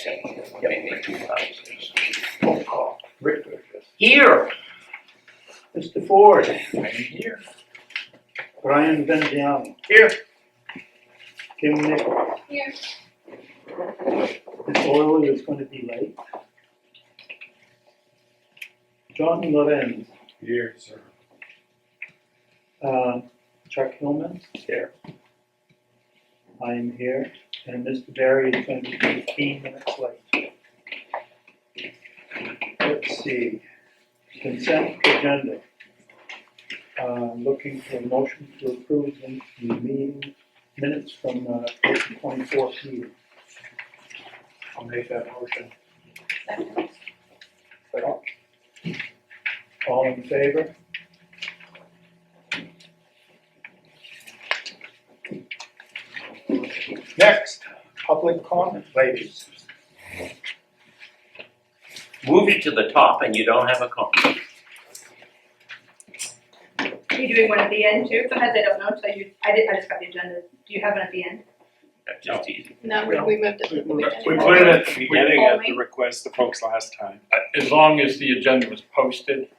Maybe 2 times. Phone call. Richard. Here. Mr. Ford. I'm here. Brian Benziano. Here. Kim Nichols. Here. Ms. Oil is going to be late. John Lorenz. Here, sir. Chuck Hillman. Here. I am here. And Mr. Barry is going to be 15 minutes late. Let's see. Consent agenda. Looking for a motion to approve the meeting minutes from 1May2024. I'll make that motion. All in favor? Next, public comment, ladies. Move it to the top and you don't have a comment. Are you doing one at the end too? Sometimes I don't know, so I just got the agenda. Do you have one at the end? That's just easy. No, we moved it. We put it at the beginning at the request of folks last time. As long as the agenda was posted,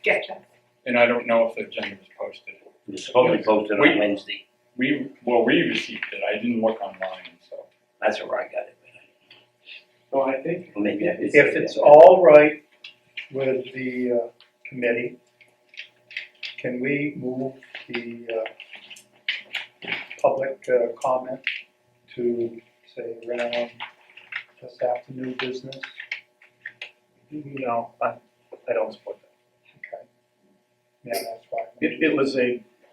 Gotcha. and I don't know if the agenda was posted. It's supposed to be posted on Wednesday. We received it, I didn't look online, so. That's where I got it. So I think Well, maybe I did. If it's all right with the committee, can we move the public comment to, say, around just after new business? No, I don't support that. Okay. Yeah, that's fine.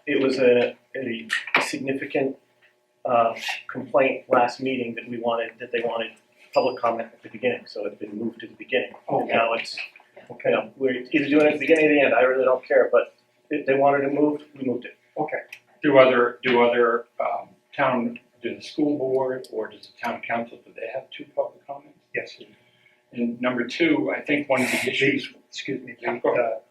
It was a significant complaint last meeting that they wanted public comment at the beginning, so it's been moved to the beginning. Okay. Now it's, Okay, we're either doing it at the beginning or the end, I really don't care, but if they wanted it moved, we moved it. okay. Do the school board or does the town council, do they have 2 public comments? Yes. And number 2, I think one of the issues, Excuse me, Yeah, go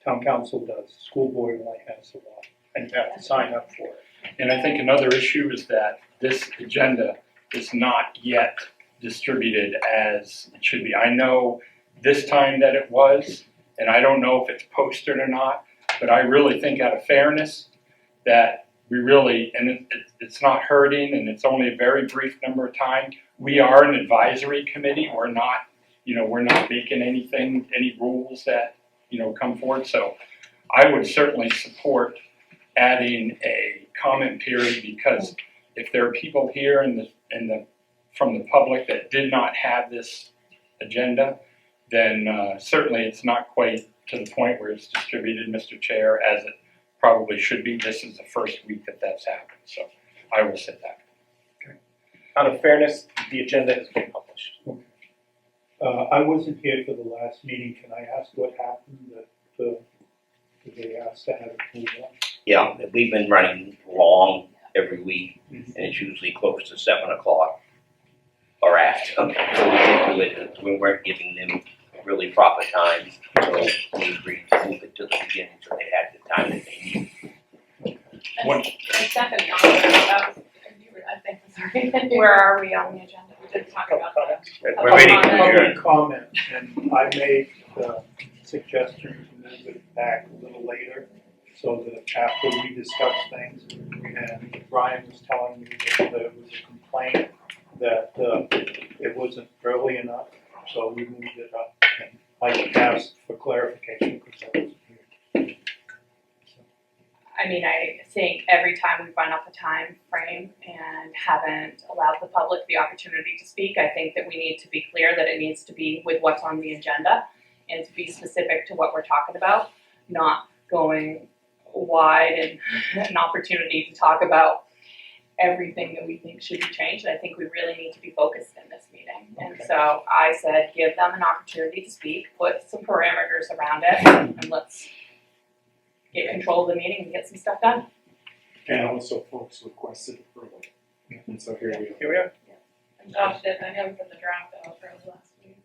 town council does, school board only has the one, and you have to sign up for it. and I think another issue is that this agenda is not yet distributed as it should be. I know this time that it was, and I don't know if it's posted or not, but I really think out of fairness that we really, and it's not hurting and it's only a very brief number of time. We are an advisory committee. We're not making any rules that, come forward. So I would certainly support adding a comment period, because if there are people here from the public that did not have this agenda, then certainly it's not quite to the point where it's distributed, Mr. Chair, as it probably should be. This is the first week that that's happened, so I will say that. Out of fairness, the agenda has been published. I wasn't here for the last meeting, can I ask what happened that they asked to have it moved on? Yeah, we've been running long every week, and it's usually close to 7 o'clock or after. So we didn't do it, we weren't giving them really proper time, so we agreed to move it to the beginning so they had the time that they need. Stephanie, I think, sorry. Where are we on the agenda? We did talk about that. We're ready to adjourn. Public comment, and I made the suggestion to move it back a little later, so that after we discuss things, and Brian was telling me that there was a complaint that it wasn't early enough, so we moved it up, and I asked for clarification because I wasn't here. I mean, I think every time we've run up a time frame and haven't allowed the public the opportunity to speak, I think that we need to be clear that it needs to be with what's on the agenda and to be specific to what we're talking about, not going wide and an opportunity to talk about everything that we think should be changed. I think we really need to be focused in this meeting. And so I said, give them an opportunity to speak, put some parameters around it, and let's get control of the meeting and get some stuff done. And also folks requested approval. And so here we are. Here we are. And Josh did, I know from the draft that was last week.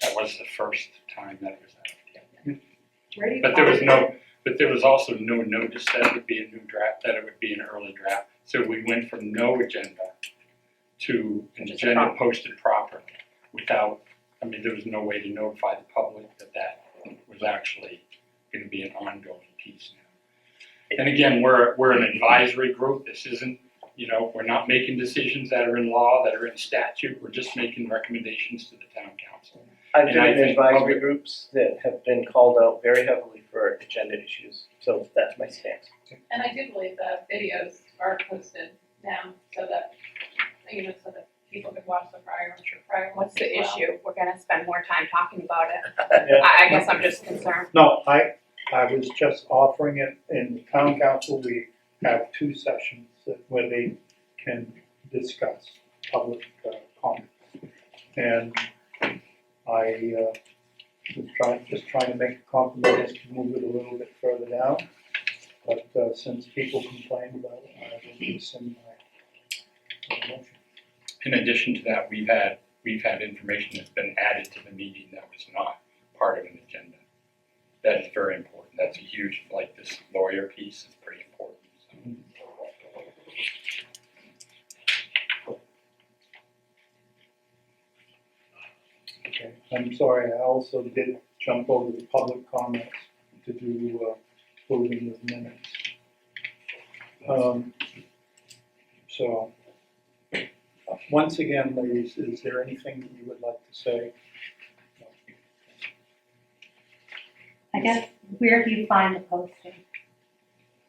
That was the first time that it was out. Ready? But there was also no notice that it would be a new draft, that it would be an early draft. So we went from no agenda to an Just a agenda prompt. posted properly without, I mean, there was no way to notify the public that that was actually gonna be an ongoing piece now. And again, we're an advisory group, this isn't, you know, we're not making decisions that are in law, that are in statute, we're just making recommendations to the town council. I've And been I in think advisory public- groups that have been called out very heavily for agenda issues, so that's my stance. And I do believe that videos are posted now so that, so that people can watch the prior What's the as well. issue? We're gonna spend more time talking about it. Yeah. I guess I'm just concerned. No, I was just offering it, in the town council, we have 2 sessions where they can discuss public comments. And I was just trying to make a compromise to move it a little bit further down. But since people complained about it, I will rescind my motion. In addition to that, we've had information that's been added to the meeting that was not part of an agenda. That is very important, that's a huge, like this lawyer piece is pretty important. Okay, I'm sorry, I also did jump over the public comments to do approving of minutes. So, once again, ladies, is there anything that you would like to say? I guess, where do you find the posting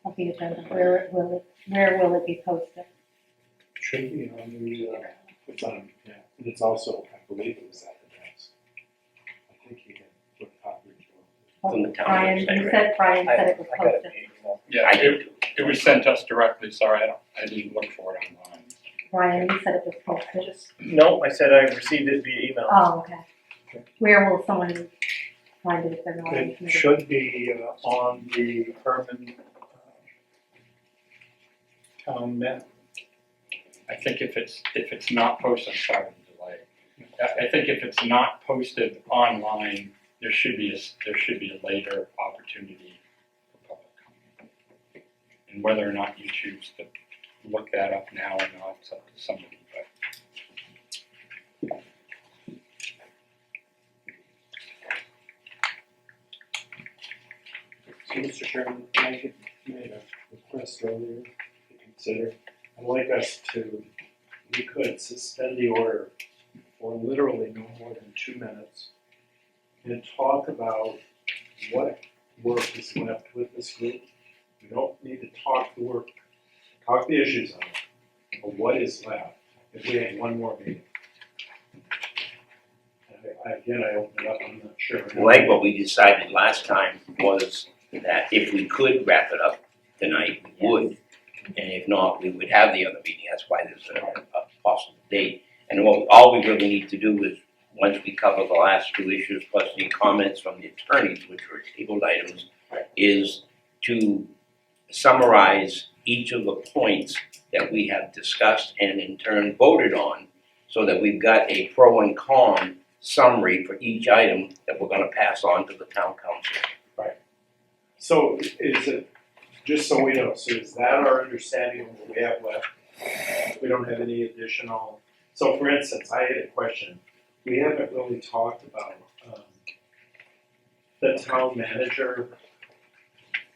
of the agenda? Where will it be posted? Should be on the, It's on, yeah, and it's also, I believe it was at the desk. I think he had put copies on. From the town Brian, website, you right? said Brian said it was I got it posted. via email. Yeah, I did it was sent us directly, sorry, I didn't look for it online. Brian, you said it was posted. No, I said I received it via email. Oh, okay. Where will someone find it if they're not? on the it committee? should be on the Hermon town net. I think if it's not posted, I'm sorry for the delay. I think if it's not posted online, there should be a later opportunity for public comment. And whether or not you choose to look that up now or not, it's up to somebody, but. So, Mr. Chairman, I made a request earlier to consider. I'd like us to, we could suspend the order for literally no more than 2 minutes and talk about what work is left with this group. We don't need to talk the work, talk the issues on it, but what is left if we have one more meeting. Again, I open it up, I'm not sure. Like what we decided last time was that if we could wrap it up tonight, we would. And if not, we would have the other meeting, that's why there's a possible date. And all we really need to do is, once we cover the last 2 issues, plus the comments from the attorneys, which were tabled items, is to summarize each of the points that we have discussed and in turn voted on, so that we've got a pro and con summary for each item that we're gonna pass on to the town council. So is it, just so we know, so is that our understanding of what we have left? We don't have any additional, so for instance, I had a question. We haven't really talked about the town manager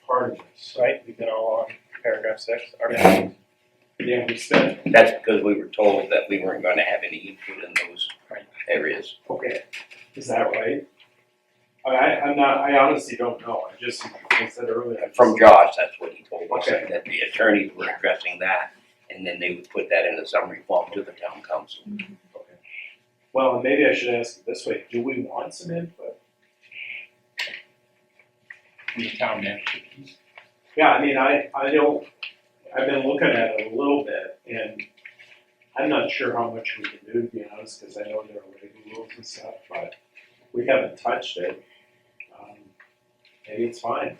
part of this. Right, we've been all on paragraph 6. Yeah. Yeah, we spent, That's because we were told that we weren't gonna have any input in those areas. okay, is that right? I'm not, I honestly don't know, I said earlier. From Josh, that's what he told us, Okay. that the attorneys were addressing that, and then they would put that in a summary form to the town council. Okay. Well, and maybe I should ask it this way, do we want some input? From the town manager piece. Yeah, I mean, I don't, I've been looking at it a little bit, and I'm not sure how much we can do, to be honest, because I know there are labor rules and stuff, but we haven't touched it. Maybe it's fine.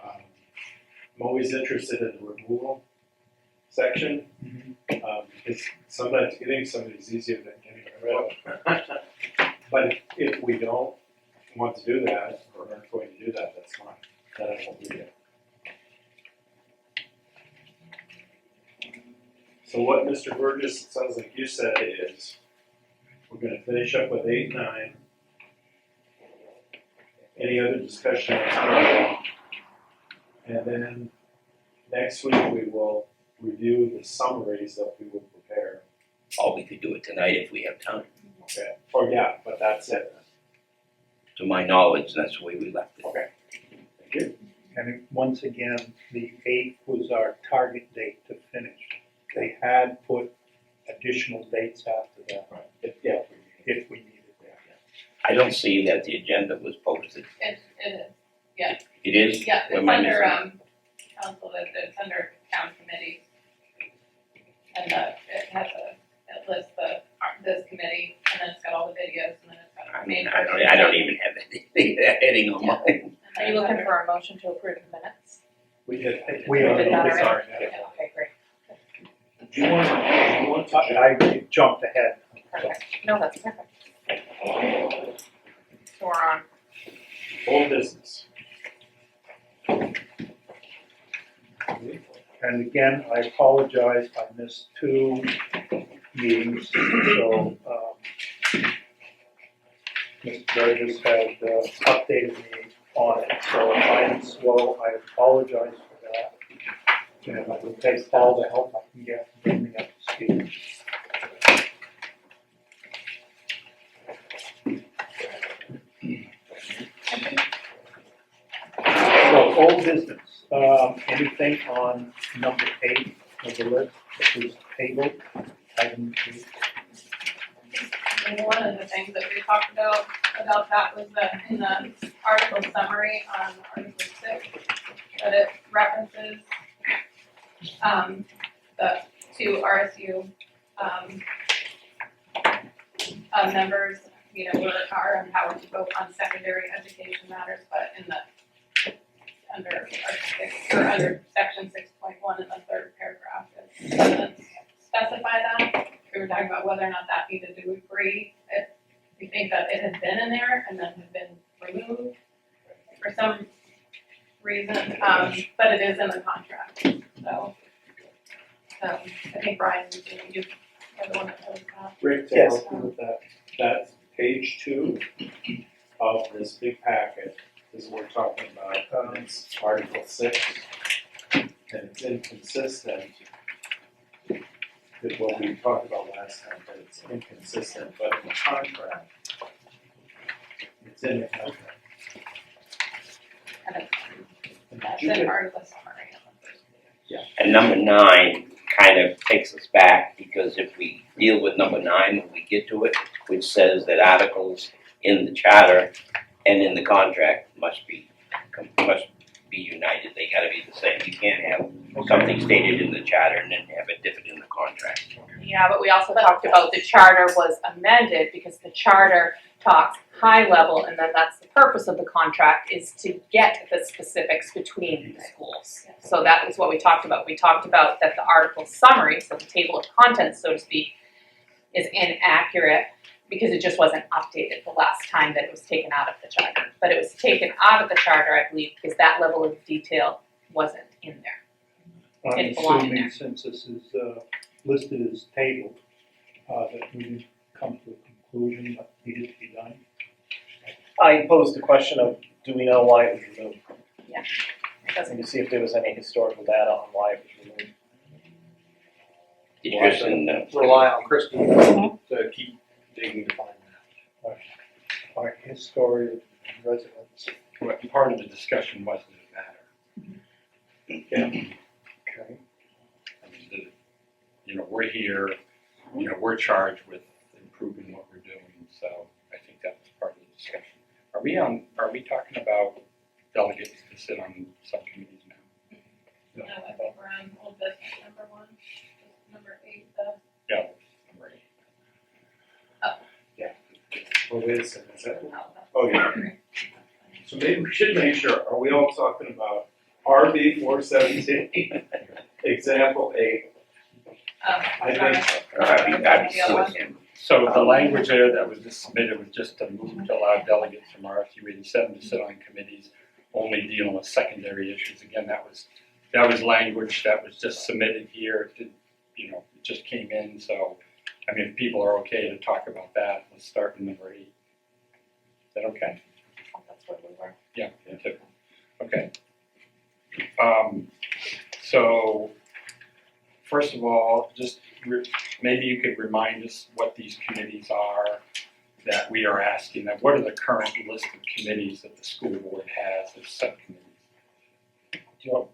I'm always interested in the removal section, because sometimes getting somebody is easier than getting rid of them. But if we don't want to do that, or aren't going to do that, that's fine, then I won't do it. So what Mr. Burgess, it sounds like you said is, we're gonna finish up with 8, 9. Any other discussion on 10? And then next week we will review the summaries that we will prepare. Or we could do it tonight if we have time. Okay. Or yeah, but that's it. To my knowledge, that's the way we left it. Okay. Thank you. And once again, the 8th was our target date to finish. They had put additional dates after that, Yeah. if we needed that. I don't see that the agenda was posted. It is, It is? yeah, What it's am I under, missing? council, it's under town committees. And it has it lists this committee, and then it's got all the videos, and then it's got. I mean, I don't even have that heading on mine. Are you looking for a motion to approve the minutes? We did. We are, did that already? sorry. Okay, great, Do you want to I jumped ahead. perfect. No, that's perfect. So we're on. old business? And again, I apologize, I missed 2 meetings, so, Mr. Burgess had updated me on it, so if I am slow, I apologize for that. And I will take all the help I can get to bring me up to speed. So, old business, anything on number 8 of the list that was tabled, item 2? And one of the things that we talked about that was that in the article summary on Article 6, that it references, the 2 RSU, members, are empowered to vote on secondary education matters, but in the under Article 6, or under section 6.1 in the 3rd paragraph, it doesn't specify that. We were talking about whether or not that needed to agree. We think that it had been in there and then had been removed for some reason, but it is in the contract, so. I think Brian, you are the one that knows that. Rick, to Yes. help you with that, that's page 2 of this big packet is what we're talking about. It's Article 6, and it's inconsistent with what we talked about last time, but it's inconsistent, but in the contract, it's in the contract. And And that's did you in get- part of the summary on the first page. And number 9 kind of takes us back, because if we deal with number 9 when we get to it, which says that articles in the charter and in the contract must be united, they gotta be the same. You can't have something stated in the charter and then have it different in the contract. Yeah, but we also talked about the charter was amended because the charter talks high level, and then that's the purpose of the contract, is to get the specifics between the schools. So that was what we talked about. We talked about that the article summary, so the table of contents, so to speak, is inaccurate because it just wasn't updated the last time that it was taken out of the charter. But it was taken out of the charter, I believe, because that level of detail wasn't in there. I'm It belonged in assuming there. since this is listed as tabled, that we didn't come to a conclusion that needed to be done. I posed the question of, do we know why it was removed? It doesn't. And to see if there was any historical data on why it was removed. It's just in Rely on Christine to keep digging to find that. Our history of residents. Well, part of the discussion was that it mattered. Okay. I mean, we're here, we're charged with improving what we're doing, so I think that was part of the discussion. Are we talking about delegates to sit on subcommittees now? No, I think we're on old business number 1, number 8, Yeah, number 8. Well, wait a second, is that? that's Oh, yeah. So maybe we should make sure, are we all talking about RB 417, example 8? I think- I'd be with him. So the language there that was just submitted was just to move to allow delegates from RSU 87 to sit on committees only dealing with secondary issues. Again, that was language that was just submitted here. it just came in, so, I mean, if people are okay to talk about that, let's start with number 8. Is that okay? That's where we were. Yeah, me too. Okay. So, first of all, just maybe you could remind us what these committees are that we are asking them. What are the current list of committees that the school board has as subcommittees? Do you want,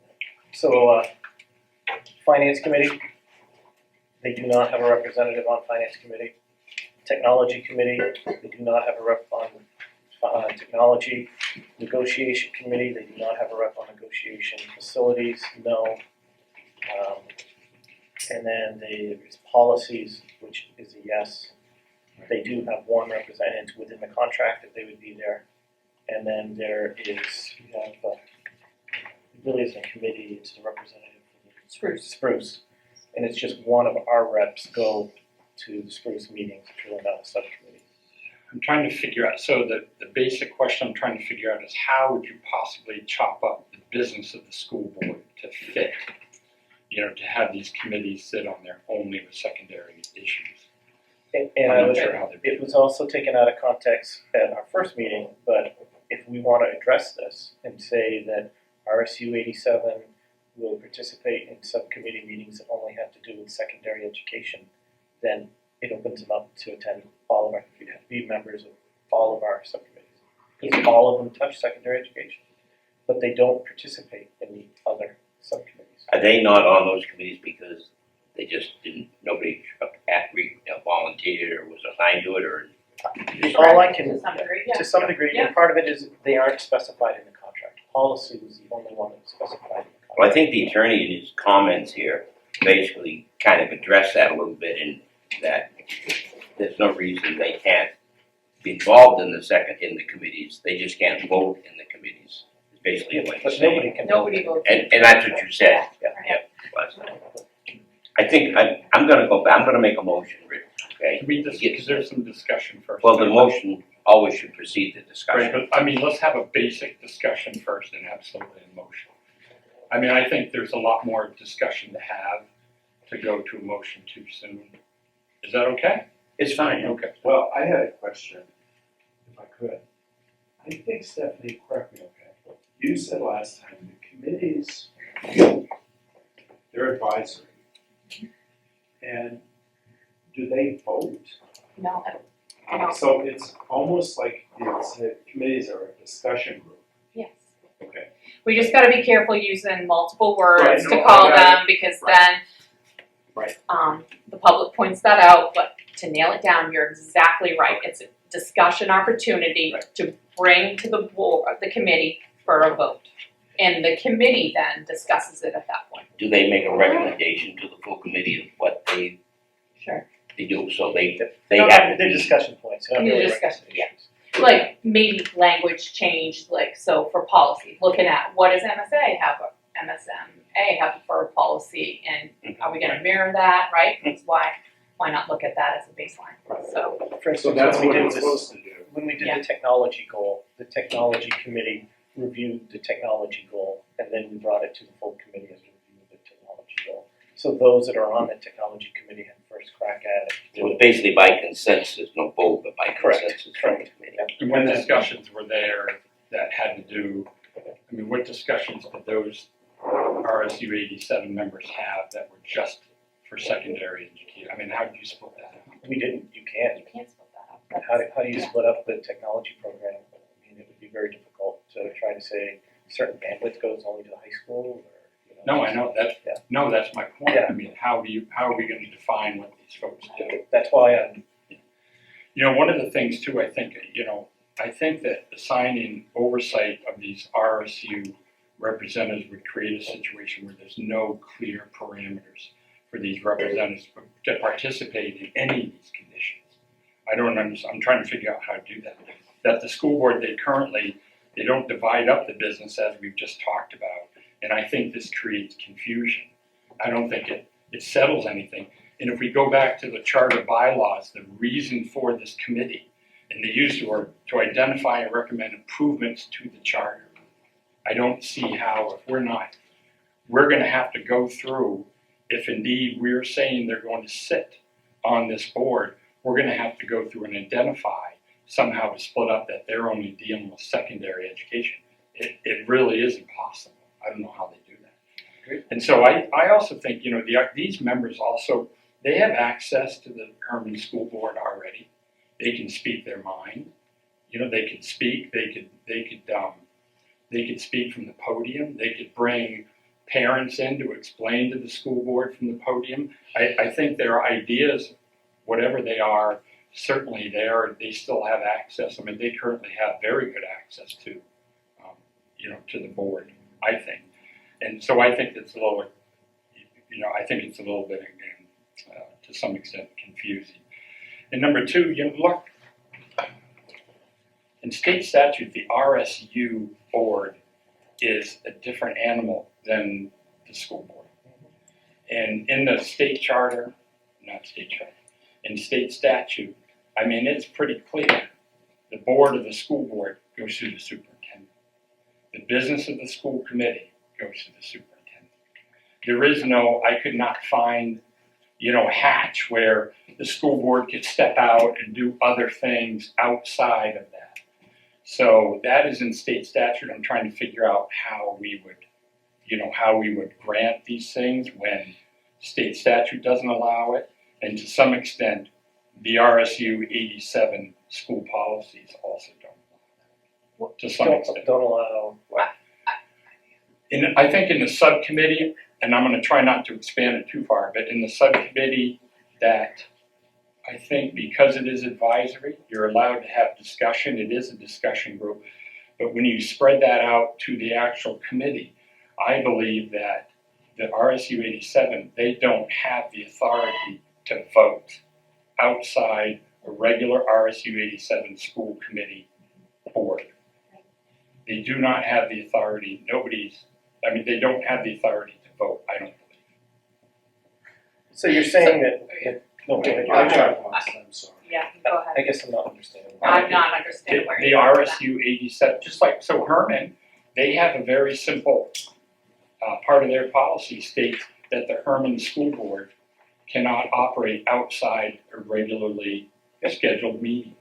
so, Finance Committee, they do not have a representative on Finance Committee. Technology Committee, they do not have a rep on Technology. Negotiation Committee, they do not have a rep on Negotiation. Facilities, no. And then there's Policies, which is a yes. They do have one representative within the contract that they would be there. And then there is, we have, it really isn't a committee, it's the representative for the Spruce. And it's just one of our reps go to the Spruce meetings, if you're not a subcommittee. I'm trying to figure out, so the basic question I'm trying to figure out is how would you possibly chop up the business of the school board to fit, to have these committees sit on there only with secondary issues? And I'm not sure how they're. it was also taken out of context at our first meeting, but if we want to address this and say that RSU 87 will participate in subcommittee meetings that only have to do with secondary education, then it opens them up to attend all of our, you'd have to be members of all of our subcommittees. Because all of them touch secondary education, but they don't participate in the other subcommittees. Are they not on those committees because they just didn't, nobody volunteered or was assigned to it, or? All I can, To some degree, yeah. to some degree, and part of it is they aren't specified in the contract. Policy was the only one that was specified in the contract. Well, I think the attorney in his comments here basically kind of addressed that a little bit, in that there's no reason they can't be involved in the committees, they just can't vote in the committees, is basically what you're But nobody saying. can. Nobody votes. And that's what you said. I think, I'm gonna make a motion, Rick, okay? Because there's some discussion first. Well, the motion always should precede the Right, discussion. but I mean, let's have a basic discussion first and absolutely a motion. I mean, I think there's a lot more discussion to have to go to a motion too soon. Is that okay? It's fine. Okay. Well, I had a question, if I could. I think, Stephanie, correct me, okay? You said last time the committees, they're advisory. And do they vote? No, no. So it's almost like committees are a discussion group. Yes. Okay. We just gotta be careful using multiple words Right, to no, call I got them, because Right. then, the public points that out, but to nail it down, you're exactly right. It's a discussion opportunity Right. to bring to the board, the committee for a vote. And the committee then discusses it at that point. Do they make a recommendation to the full committee of what they Sure. do, so they No, have to they're be. discussion points, they're not They're really discussion, yeah. recommendations. Like maybe language change, like so for policy, looking at what does MSA have, MSMA have for a policy, and are we gonna mirror that, right? That's why not look at that as a baseline, so. For So instance, that's when we what did it's this, supposed to do. when we did Yeah. the technology goal, the technology committee reviewed the technology goal, and then we brought it to the full committee as a review of the technology goal. So those that are on the technology committee had first crack at it. So it's basically by consensus, no vote, but by Correct. consensus from the committee. And what discussions were there that had to do, I mean, what discussions did those RSU 87 members have that were just for secondary education? I mean, how did you split that up? We didn't, you can't. You can't split that up. How do you split up the technology program? I mean, it would be very difficult to try to say certain bandwidth goes only to the high school, or, No, I know, Yeah. that's my point. Yeah. I mean, how are we gonna define what these folks do? That's why I'm, One of the things too, I think that assigning oversight of these RSU representatives would create a situation where there's no clear parameters for these representatives to participate in any of these conditions. I don't understand, I'm trying to figure out how to do that. That the school board, they don't divide up the business as we've just talked about, and I think this creates confusion. I don't think it settles anything. And if we go back to the charter bylaws, the reason for this committee, and they use the word to identify and recommend improvements to the charter. I don't see how, if we're gonna have to go through if indeed we're saying they're going to sit on this board, we're gonna have to go through and identify somehow to split up that they're only dealing with secondary education. It really is impossible. I don't know how they do that. And so I also think, these members also, they have access to the Hermon School Board already. They can speak their mind. They could speak. They could speak from the podium. They could bring parents in to explain to the school board from the podium. I think their ideas, whatever they are, certainly they still have access. I mean, they currently have very good access to, to the board, I think. And so I think it's a little, bit, again, to some extent confusing. And number two, look, in state statute, the RSU board is a different animal than the school board. And in the state charter, in state statute, I mean, it's pretty clear. The board of the school board goes through the superintendent. The business of the school committee goes to the superintendent. There is no, I could not find, hatch where the school board could step out and do other things outside of that. So that is in state statute. I'm trying to figure out how we would grant these things when state statute doesn't allow it. And to some extent, the RSU 87 school policies also don't allow that. To some extent. Don't allow what? I think in the subcommittee, and I'm going to try not to expand it too far, but in the subcommittee that I think because it is advisory, you're allowed to have discussion. It is a discussion group. But when you spread that out to the actual committee, I believe that the RSU 87, they don't have the authority to vote outside a regular RSU 87 school committee board. They do not have the authority. They don't have the authority to vote, I don't believe. So you're saying that, no, go ahead. I'm sorry. Yeah, go ahead. I guess I'm not understanding. I'm not understanding where The you're going with that. RSU 87, so Hermon, they have a very simple part of their policy states that the Hermon School Board cannot operate outside a regularly scheduled meeting.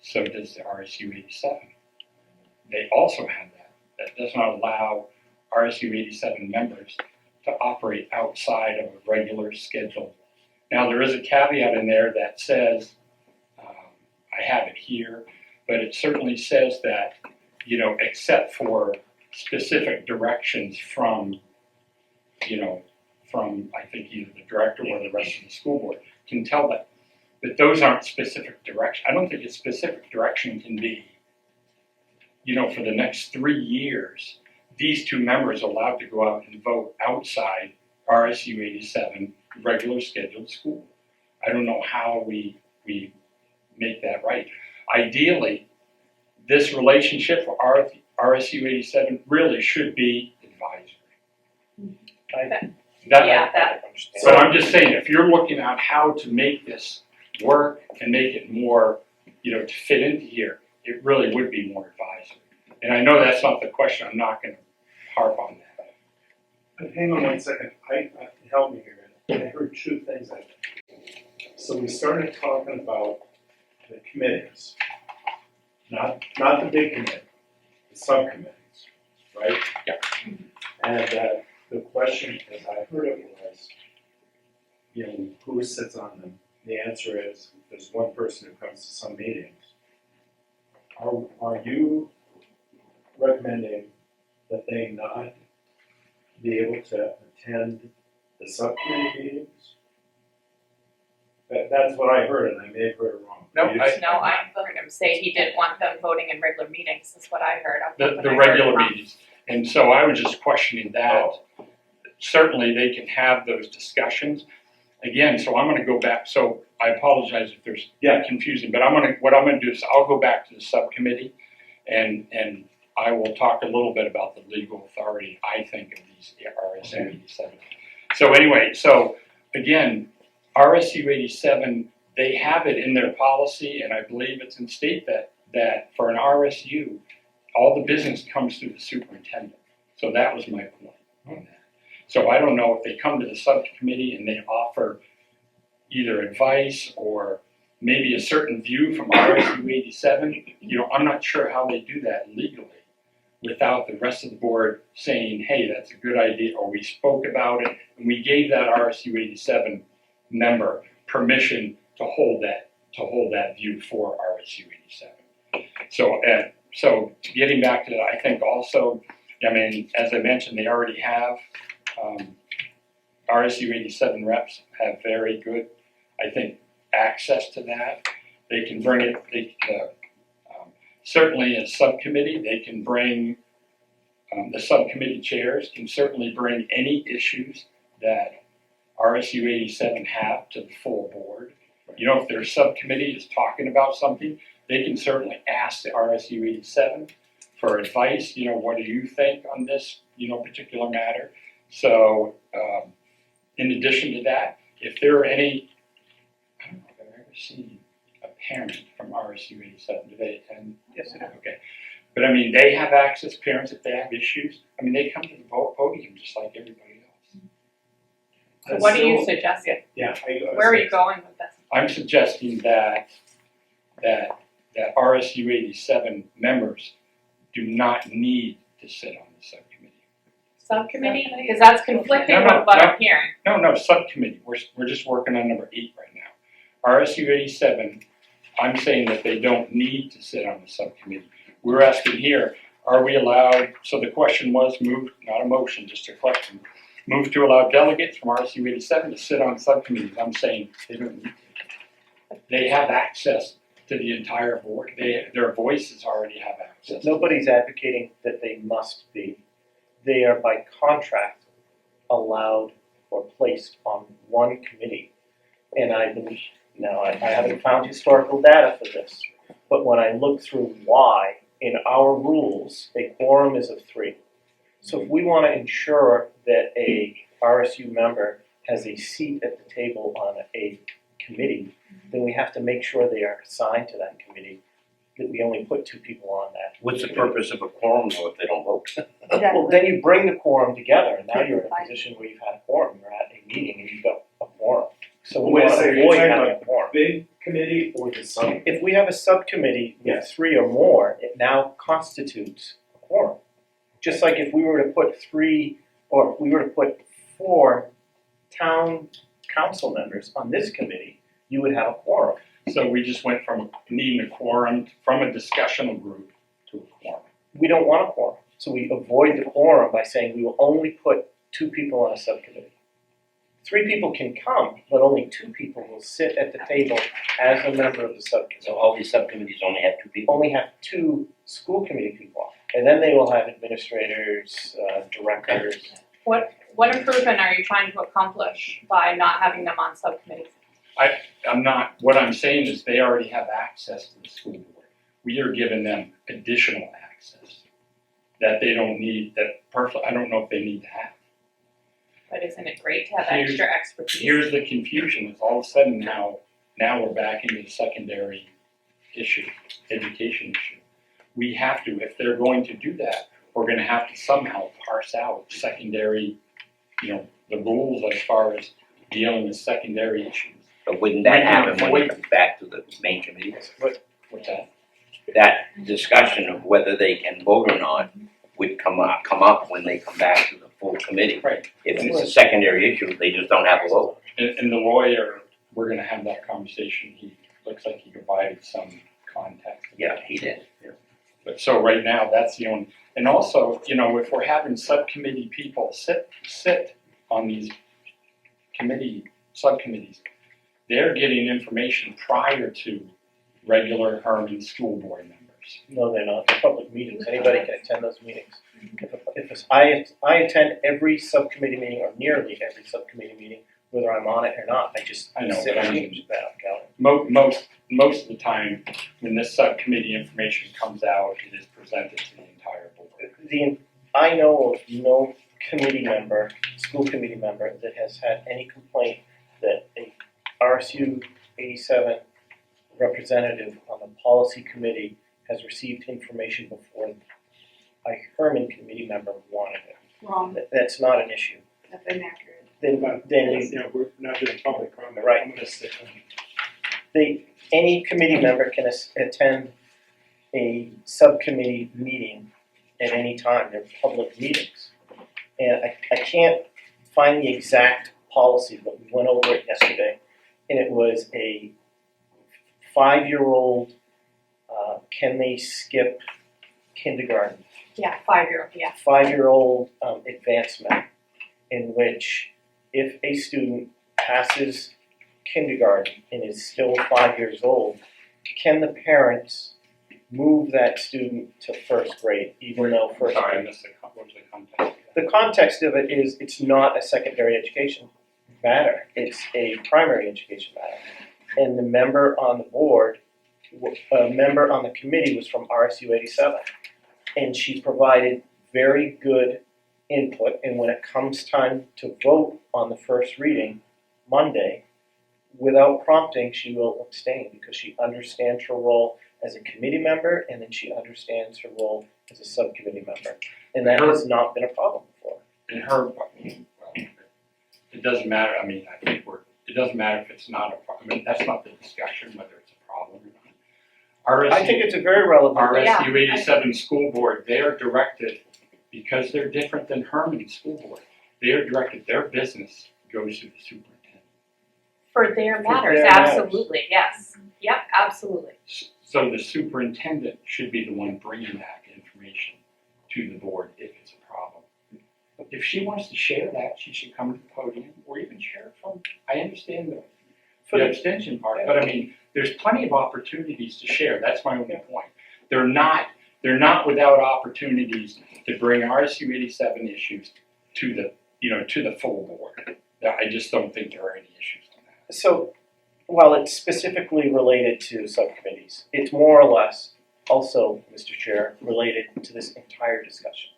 So does the RSU 87. They also have that. That does not allow RSU 87 members to operate outside of a regular schedule. Now, there is a caveat in there that says, I have it here, but it certainly says that, except for specific directions from I think either the director or the rest of the school board can tell that. But those aren't specific direction. I don't think a specific direction can be, for the next 3 years, these two members are allowed to go out and vote outside RSU 87 regular scheduled school. I don't know how we make that right. Ideally, this relationship for RSU 87 really should be advisory. So I'm just saying, if you're looking at how to make this work and make it more, to fit into here, it really would be more advisory. And I know that's not the question. I'm not going to harp on that. But hang on 1 second. Help me here. I heard two things. So we started talking about the committees, not the big committee, the subcommittees, right? Yeah. And the question, as I heard it, was, who sits on them? The answer is there's one person who comes to some meetings. Are you recommending that they not be able to attend the subcommittee meetings? That's what I heard, and I may have heard it wrong. No, I heard him say he didn't want them voting in regular meetings. That's what I heard. The regular meetings. And so I was just questioning that. Certainly they can have those discussions. Again, so I'm going to go back. So I apologize if there's confusing, but what I'm going to do is I'll go back to the subcommittee and I will talk a little bit about the legal authority, I think, of these RSU 87. So anyway, so again, RSU 87, they have it in their policy, and I believe it's in state that for an RSU, all the business comes through the superintendent. So that was my point on that. So I don't know if they come to the subcommittee and they offer either advice or maybe a certain view from RSU 87. I'm not sure how they do that legally without the rest of the board saying, hey, that's a good idea, or we spoke about it, and we gave that RSU 87 member permission to hold that view for RSU 87. So getting back to that, I think also, as I mentioned, they already have RSU 87 reps have very good, I think, access to that. They can bring it, certainly as subcommittee, they can bring, the subcommittee chairs can certainly bring any issues that RSU 87 have to the full board. If their subcommittee is talking about something, they can certainly ask the RSU 87 for advice. What do you think on this, particular matter? So, in addition to that, if there are any, I don't know if I've ever seen a parent from RSU 87. Do they attend? Yes, it is. Okay. But they have access, parents, if they have issues. They come to the podium just like everybody else. So what do you suggest? Yeah. Where are you going with this? I'm suggesting that RSU 87 members do not need to sit on the subcommittee. Subcommittee? Because that's conflicting with what I'm hearing. No, subcommittee. We're just working on number 8 right now. RSU 87, I'm saying that they don't need to sit on the subcommittee. We're asking here, are we allowed, so the question was moved, not a motion, just a question, move to allow delegates from RSU 87 to sit on subcommittees. I'm saying they don't need to. They have access to the entire board. Their voices already have access. Nobody's advocating that they must be. They are by contract allowed or placed on one committee. And I believe, now I haven't found historical data for this, but when I look through why, in our rules, a quorum is of 3. So if we want to ensure that a RSU member has a seat at the table on a committee, then we have to make sure they are assigned to that committee, that we only put 2 people on that. What's the purpose of a quorum though if they don't vote? Well, then you bring the quorum together, and now you're in a position where you've had a quorum, you're at a meeting and you've got a quorum. So we Wait a want to second, you're avoid talking having about a quorum. big committee or the sub? If we have a subcommittee with Yes. 3 or more, it now constitutes a quorum. Just like if we were to put 3, or if we were to put 4 town council members on this committee, you would have a quorum. So we just went from needing a quorum, from a discussional group to a quorum. We don't want a quorum, so we avoid the quorum by saying we will only put 2 people on a subcommittee. 3 people can come, but only 2 people will sit at the table as a member of the subcommittee. So all these subcommittees only have 2 people? Only have 2 school committee people on, and then they will have administrators, directors. What improvement are you trying to accomplish by not having them on subcommittees? What I'm saying is they already have access to the school board. We are giving them additional access that they don't need, I don't know if they need to have. But isn't it great to have Here's- extra expertise? Here's the confusion, is all of a sudden now we're back into the secondary issue, education issue. We have to, if they're going to do that, we're gonna have to somehow parse out secondary, the rules as far as dealing with secondary issues. But wouldn't that happen when it comes back to the main committee? What's that? That discussion of whether they can vote or not would come up when they come back to the full committee. Right. If it's a secondary issue, they just don't have a vote. And the lawyer, we're gonna have that conversation, he looks like he provided some context. Yeah, he did. But so right now, that's the only, and also, if we're having subcommittee people sit on these subcommittees, they're getting information prior to regular Hermon school board members. No, they're not, they're public meetings, anybody can attend those meetings. I attend every subcommittee meeting, or nearly every subcommittee meeting, whether I'm on it or not, I know, sit but I and mean- change that, Calvin. Most of the time, when this subcommittee information comes out, it is presented to the entire board. I know of no committee member, school committee member, that has had any complaint that a RSU 87 representative on the policy committee has received information before a Hermon committee member wanted it. Wrong. That's not an issue. That's inaccurate. then We're not doing public comment. Right. I'm gonna stick on. any committee member can attend a subcommittee meeting at any time. They're public meetings. And I can't find the exact policy, but we went over it yesterday. And it was a 5-year-old, can they skip kindergarten? Yeah, 5-year-old, yeah. 5-year-old advancement, in which if a student passes kindergarten and is still 5 years old, can the parents move that student to first grade, even though first Sorry, I grade? missed what was the context? The context of it is it's not a secondary education matter, it's a primary education matter. And the member on the board, a member on the committee was from RSU 87. And she provided very good input, and when it comes time to vote on the first reading Monday, without prompting, she will abstain because she understands her role as a committee member, and then she understands her role as a subcommittee member. And that has not been a problem before. In her, well, it doesn't matter, I mean, I think it doesn't matter if it's not a problem, I mean, that's not the discussion, whether it's a problem or not. I think it's a very relevant. RSU 87 school board, they are directed, because they're different than Hermon school board, they are directed, their business goes to the superintendent. For their matters, their matters. absolutely, yes. Yep, absolutely. So the superintendent should be the one bringing that information to the board if it's a problem. If she wants to share that, she should come to the podium, or even share it from, I understand the abstention part, but I mean, there's plenty of opportunities to share, that's my only point. They're not without opportunities to bring RSU 87 issues to the full board. I just don't think there are any issues on that. So, while it's specifically related to subcommittees, it's more or less also, Mr. Chair, related to this entire discussion.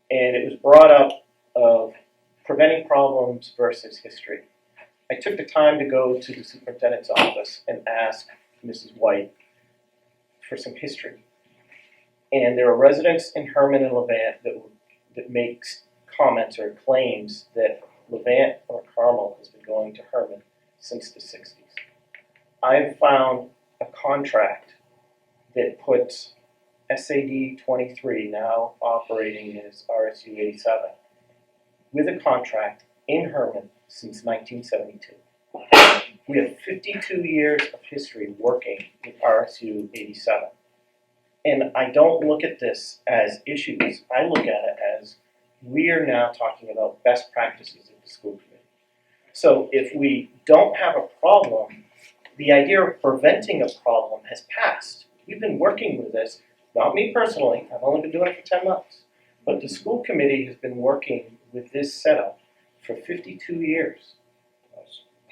And it was brought up of preventing problems versus history. I took the time to go to the superintendent's office and ask Mrs. White for some history. And there are residents in Hermon and Levant that makes comments or claims that Levant or Carmel has been going to Hermon since the 60s. I've found a contract that puts SAD 23, now operating as RSU 87, with a contract in Hermon since 1972. We have 52 years of history working with RSU 87. And I don't look at this as issues, I look at it as we are now talking about best practices of the school committee. So if we don't have a problem, the idea of preventing a problem has passed. We've been working with this, not me personally, I've only been doing it for 10 months, but the school committee has been working with this setup for 52 years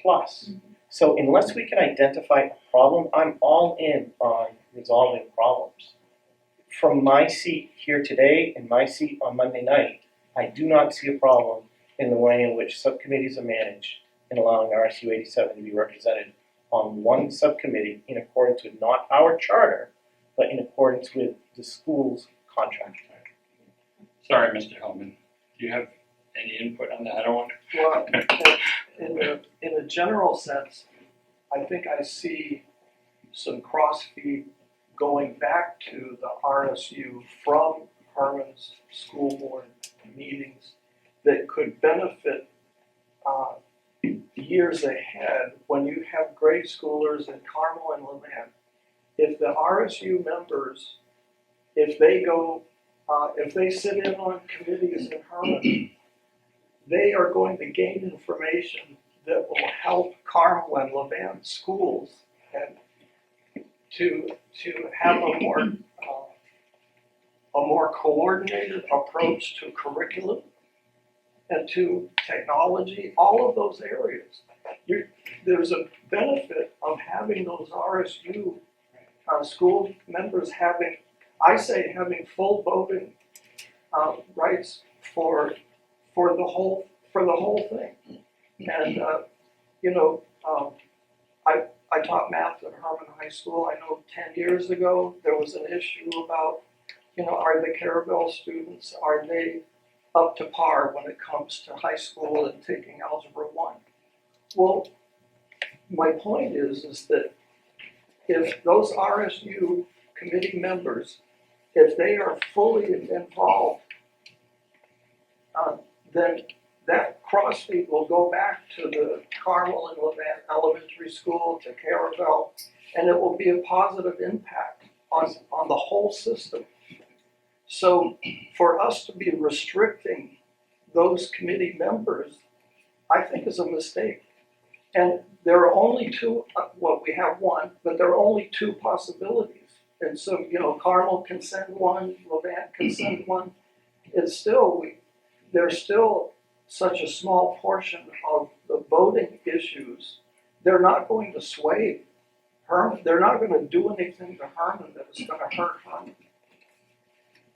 plus. So unless we can identify a problem, I'm all in on resolving problems. From my seat here today and my seat on Monday night, I do not see a problem in the way in which subcommittees are managed and allowing RSU 87 to be represented on one subcommittee in accordance with not our charter, but in accordance with the school's contract. Sorry, Mr. Hellman, do you have any input on that? I don't want Well, in a general sense, I think I see some cross-feed going back to the RSU from Hermon's school board meetings that could benefit years ahead when you have grade schoolers in Carmel and Levant. If the RSU members, if they sit in on committees in Hermon, they are going to gain information that will help Carmel and Levant schools and to have a more coordinated approach to curriculum and to technology, all of those areas. There's a benefit of having those RSU school members having full voting rights for the whole thing. And I taught math at Hermon High School. I know 10 years ago there was an issue about, are the Caravel students, are they up to par when it comes to high school and taking Algebra 1. Well, my point is that if those RSU committee members, if they are fully involved, then that cross-feed will go back to the Carmel and Levant Elementary School, to Caravel, and it will be a positive impact on the whole system. So for us to be restricting those committee members, I think is a mistake. And there are only two, well, we have one, but there are only two possibilities. And so, Carmel can send one, Levant can send one. It's still, there's still such a small portion of the voting issues. They're not going to sway Hermon. They're not going to do anything to Hermon that is going to hurt Hermon.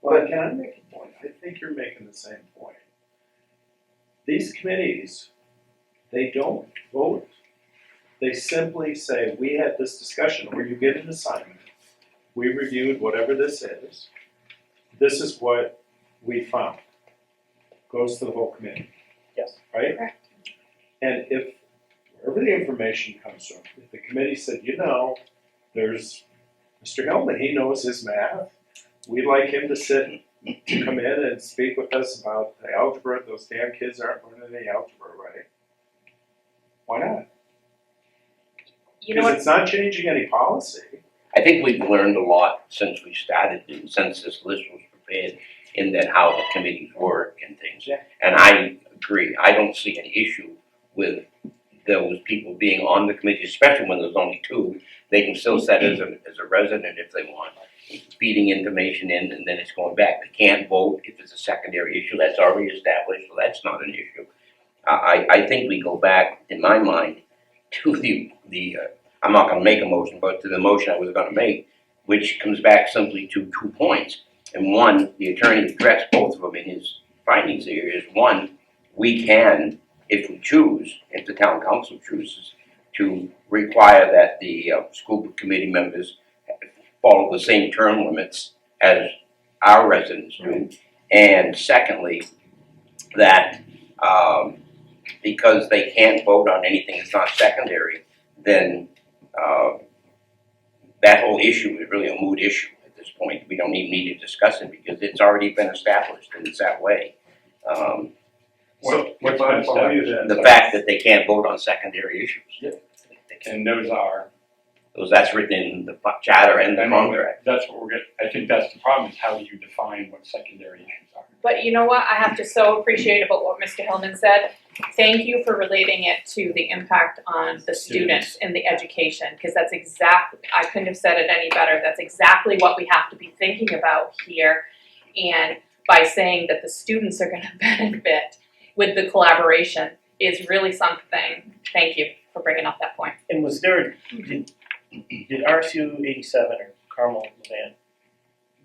Well, can I make a point? I think you're making the same point. These committees, they don't vote. They simply say, we had this discussion where you get an assignment. We reviewed whatever this is. This is what we found. Goes to the whole committee. Yes. Right? Correct. And if, wherever the information comes from, if the committee said, there's Mr. Hellman, he knows his math. We'd like him to come in and speak with us about the algebra. Those damn kids aren't learning any algebra, right? Why not? You know Because what? it's not changing any policy. I think we've learned a lot since we started, and since this list was prepared, in that how the committees work and things. Yeah. And I agree, I don't see an issue with those people being on the committee, especially when there's only two. They can still sit as a resident if they want, feeding information in, and then it's going back. They can't vote if it's a secondary issue, that's already established, so that's not an issue. I think we go back, in my mind, to the I'm not gonna make a motion, but to the motion I was gonna make, which comes back simply to 2 points. And one, the attorney addressed both of them in his findings here, is one, we can, if we choose, if the town council chooses, to require that the school committee members follow the same term limits as our residents do. And secondly, that because they can't vote on anything that's not secondary, then that whole issue is really a moot issue at this point. We don't even need to discuss it because it's already been established and it's that way. So What's if been I follow you established? then, The fact that they can't vote on secondary issues. And those are, That's written in the charter and the I know, contract. that's what we're getting, I think that's the problem, is how do you define what secondary issues are? But you know what? I have to so appreciate about what Mr. Hillman said. Thank you for relating it to the impact on the students and the education, because that's exactly, I couldn't have said it any better. That's exactly what we have to be thinking about here. And by saying that the students are gonna benefit with the collaboration is really something. Thank you for bringing up that point. And was there, did RSU 87 or Carmel and Levant,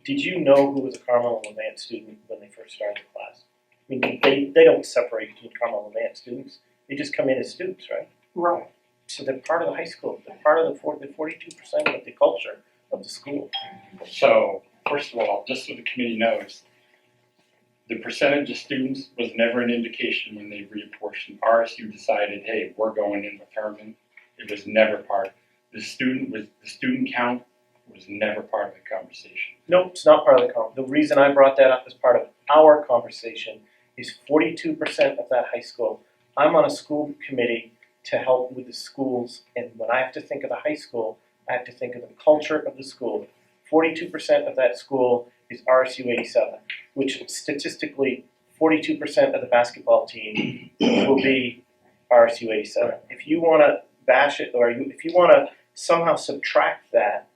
did you know who was a Carmel and Levant student when they first started the class? I mean, they don't separate between Carmel and Levant students. They just come in as students, right? Right. So they're part of the high school. They're part of the 42% of the culture of the school. So, first of all, just so the committee knows, the percentage of students was never an indication when they reapportioned. RSU decided, hey, we're going in with Hermon. It was never part. The student count was never part of the conversation. Nope, it's not part of the conversation. The reason I brought that up as part of our conversation is 42% of that high school. I'm on a school committee to help with the schools, and when I have to think of the high school, I have to think of the culture of the school. 42% of that school is RSU 87, which statistically 42% of the basketball team will be RSU 87. If you want to bash it, or if you want to somehow subtract that,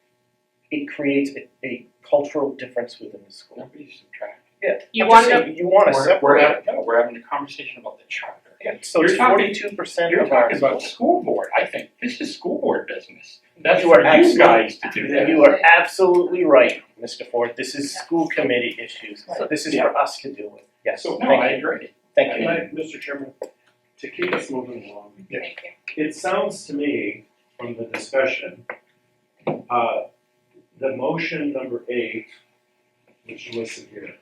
it creates a cultural difference within the school. Nobody subtract. Yeah, You I'm want just to- saying, you want to separate. We're having a conversation about the charter. Yeah, so You're it's talking- 42% You're of our talking about school. school board. I think this is school board business. That's You are for you absolutely- guys to do that. You are absolutely right, Mr. Ford. This is school committee issues. This is for us to deal with. Yes, So, No, thank I you. agree. Thank And you. Mr. Chairman, to keep us moving along, Yeah. Thank you. it sounds to me from the discussion, the motion number 8, which is listed here,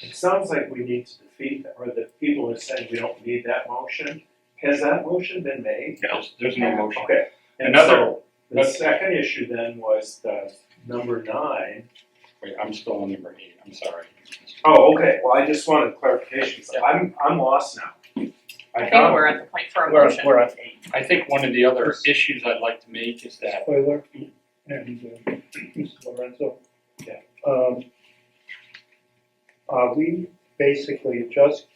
It sounds like we need to defeat that, or that people are saying we don't need that motion. Has that motion been made? There's no motion. Okay, and Another- so the second issue then was the number 9. Wait, I'm still on number 8, I'm sorry. Oh, okay, well, I just wanted clarification, so I'm lost now. I think got- we're at the point for a We're, motion. we're on 8. I think one of the other issues I'd like to make is that, Spoiler, and Mr. Lorenzo. Yeah. We basically just,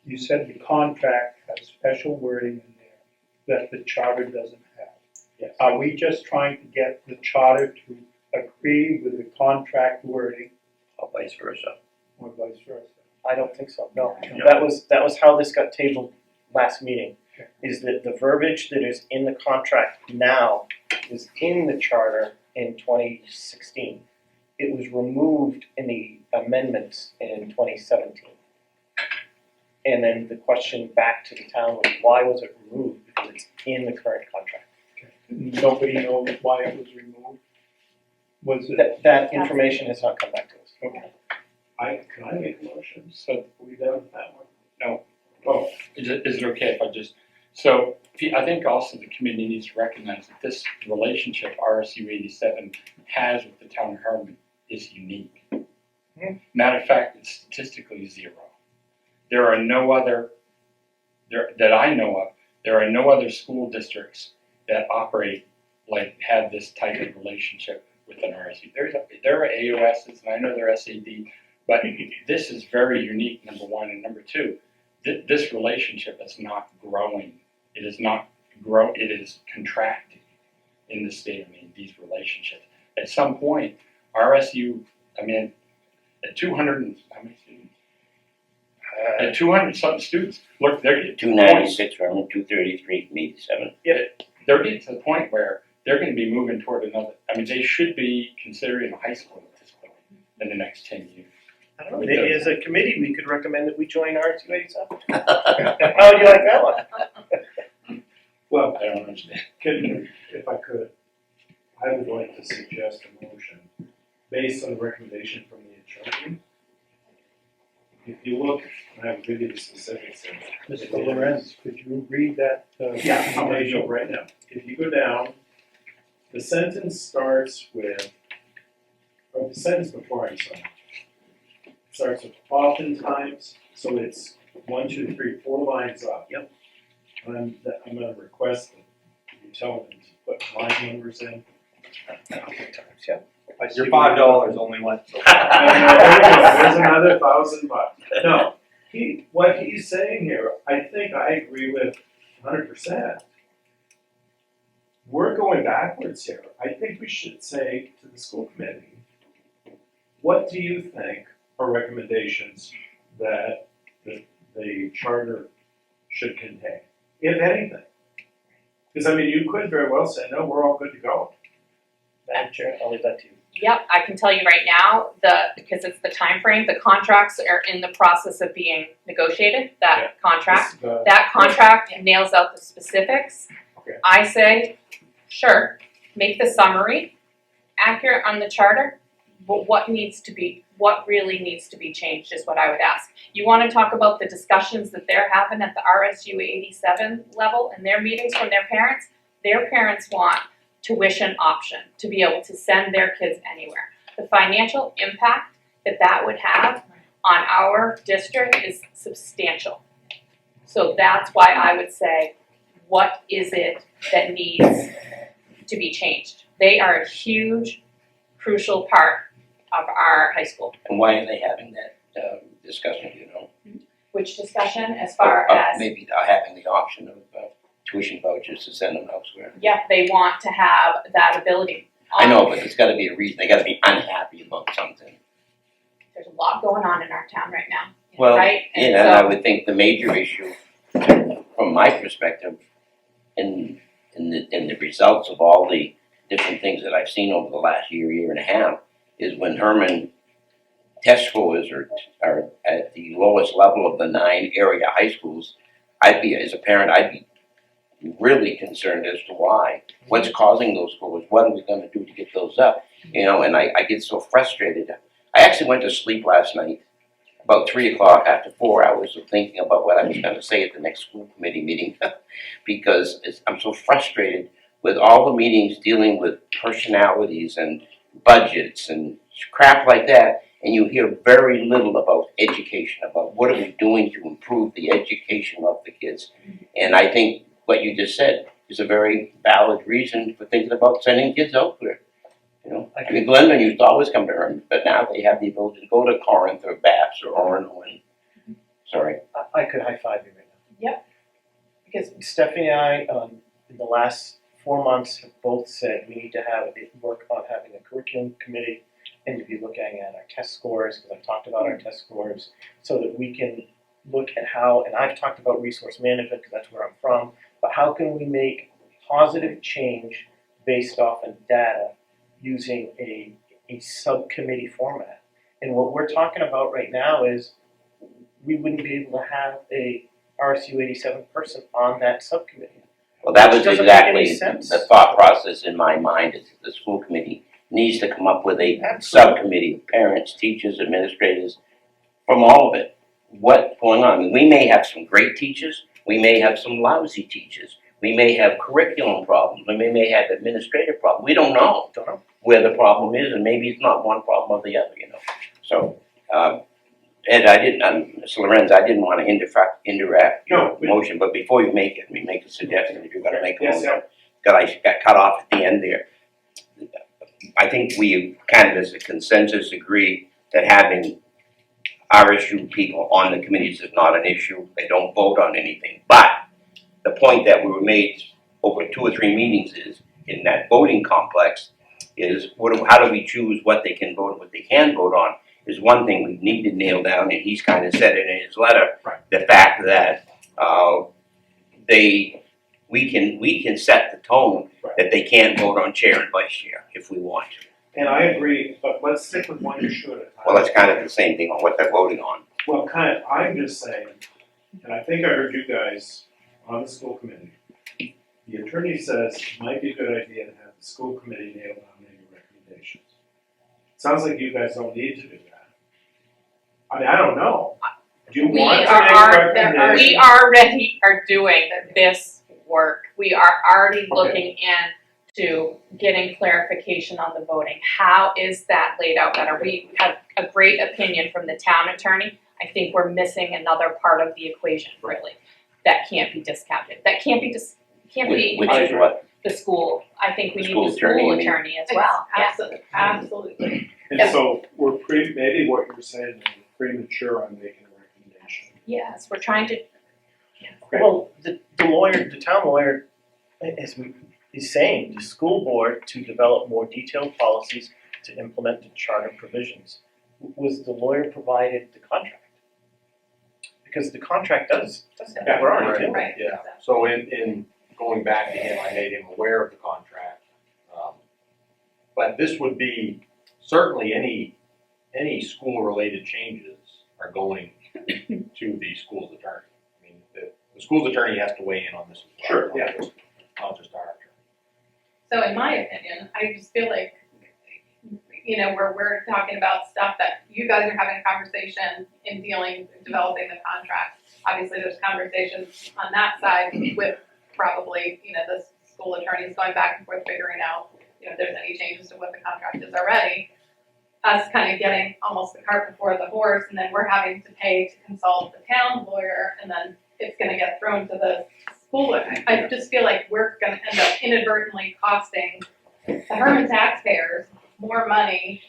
you said the contract has special wording in there that the charter doesn't have. Yes. Are we just trying to get the charter to agree with the contract wording Or vice versa. or vice versa? I don't think so, no. Yeah. That was how this got tabled last meeting, is that the verbiage that is in the contract now is in the charter in 2016. It was removed in the amendments in 2017. And then the question back to the town was, why was it removed? Because it's in the current contract. Nobody knows why it was removed? Was it? That information has not come back to us. Okay. Can I make a motion? so, Are we done with that one? No. Oh, is it okay if I just, so, I think also the committee needs to recognize that this relationship RSU 87 has with the town of Hermon is unique. Matter of fact, it's statistically 0. There are no other, that I know of, there are no other school districts that operate have this type of relationship with an RSU. There are AOSs, and I know they're SAD, but this is very unique, number one, and number two, this relationship is not growing. It is not grow. It is contracting in the state of Maine. These relationships. At some point, RSU. I mean, at 200 and how many students? At 200 something students. Look, they're getting 296 from 233 from 87. They're getting to the point where they're going to be moving toward another. I mean, they should be considering a high school at this point in the next 10 years. I don't know, maybe as a committee, we could recommend that we join RSU 87. How would you like that one? well, I don't understand. if I could, I would like to suggest a motion based on the recommendation from the attorney. If you look, and I will give you the specifics here. Mr. Lorenz, could you read that? Yeah, I'm gonna go right now. If you go down, the sentence starts with, or the sentence before, I'm sorry. Starts with oftentimes, so it's 1, 2, 3, 4 lines up. Yep. And I'm gonna request that you tell them to put line numbers in. Oftentimes, yeah. Your $5 only went so There's another $1,000. No, what he's saying here, I think I agree with 100%. We're going backwards here. I think we should say to the school committee, what do you think are recommendations that the charter should contain, if anything? Because I mean, you could very well say, no, we're all good to go. Madam Chair, I'll leave that to you. Yep, I can tell you right now, because it's the time frame, the contracts are in the process of being negotiated, that contract. That contract nails out the specifics. Okay. I say, sure, make the summary accurate on the charter, but what really needs to be changed is what I would ask. You wanna talk about the discussions that they're having at the RSU 87 level in their meetings from their parents want tuition option to be able to send their kids anywhere. The financial impact that would have on our district is substantial. So that's why I would say, what is it that needs to be changed? They are a huge, crucial part of our high school. And why are they having that discussion, you know? Which discussion as far Of as, maybe having the option of tuition vouchers to send them elsewhere. yeah, they want to have that ability. I know, but there's gotta be a reason, they gotta be unhappy about something. There's a lot going on in our town right now, Well, right? And and I so, would think the major issue, from my perspective, in the results of all the different things that I've seen over the last year and a half, is when Hermon test scores are at the lowest level of the 9 area high schools, as a parent, I'd be really concerned as to why. What's causing those scores? What are we gonna do to get those up? You know, and I get so frustrated. I actually went to sleep last night about 3 o'clock after 4 hours of thinking about what I was gonna say at the next school committee meeting. Because I'm so frustrated with all the meetings dealing with personalities and budgets and crap like that. And you hear very little about education, about what are we doing to improve the education of the kids. And I think what you just said is a very valid reason for thinking about sending kids out there. You know, I mean, Glendon used to always come to Hermon, but now they have the ability to go to Corinth or Bass or Orono and, sorry. I could high five you right now. Because Stephanie and I, in the last 4 months, have both said we need to work on having a curriculum committee and to be looking at our test scores, because I've talked about our test scores, so that we can look at how, and I've talked about resource management, because that's where I'm from, but how can we make positive change based off of data using a subcommittee format? And what we're talking about right now is we wouldn't be able to have a RSU 87 person on that subcommittee. Well, that was Which doesn't make any exactly sense. the thought process in my mind, is the school committee needs to come up with a Absolutely. subcommittee of parents, teachers, administrators, from all of it. What's going on? I mean, we may have some great teachers, we may have some lousy teachers, we may have curriculum problems, we may have administrative problems, we don't know where the problem is, and maybe it's not one problem or the other, you know. So, Ed, Mr. Lorenz, I didn't want to interrupt your motion, but before you make it, let me make a suggestion if you're gonna make a motion. Because I got cut off at the end there. I think we kind of as a consensus agree that having RSU people on the committees is not an issue. They don't vote on anything. But the point that we were made over 2 or 3 meetings is, in that voting complex, is how do we choose what they can vote and what they can vote on, is one thing we need to nail down, and he's kind of said it in his letter. Right. The fact that we can set the tone that they can't vote on chair and vice chair if we want to. And I agree, but let's stick with one issue at a time. Well, that's kind of the same thing on what they're voting on. Well, I'm just saying, and I think I heard you guys on the school committee, the attorney says it might be a good idea to have the school committee nail down any recommendations. Sounds like you guys don't need to do that. I mean, I don't know. Do you we want to make a recommendation? we already are doing this work. We are already looking into getting clarification on the voting. How is that laid out better? We have a great opinion from the town attorney. I think we're missing another part of the equation, really, that can't be discounted. That can't be Which is what? the school. I think we The need school the school attorney, you mean? attorney as well. Yes. Absolutely. And so maybe what you're saying is we're premature on making a recommendation. Yes, we're trying to. Okay. Well, the town lawyer is saying the school board to develop more detailed policies to implement the charter provisions. Was the lawyer provided the contract? Because the contract does that. Yeah, We're already doing it. Right. Yeah, so in going back to him, I made him aware of the contract. But this would be, certainly any school-related changes are going to the school's attorney. I mean, the school's attorney has to weigh in on this as well. Sure, yeah. Not just our attorney. So in my opinion, I just feel like, where we're talking about stuff that you guys are having a conversation in developing the contract. Obviously, there's conversations on that side with probably, the school attorneys going back and forth figuring out, if there's any changes to what the contract is already. Us kind of getting almost the cart before the horse, and then we're having to pay to consult the town lawyer, and then it's gonna get thrown to the school. I just feel like we're gonna end up inadvertently costing the Hermon taxpayers more money,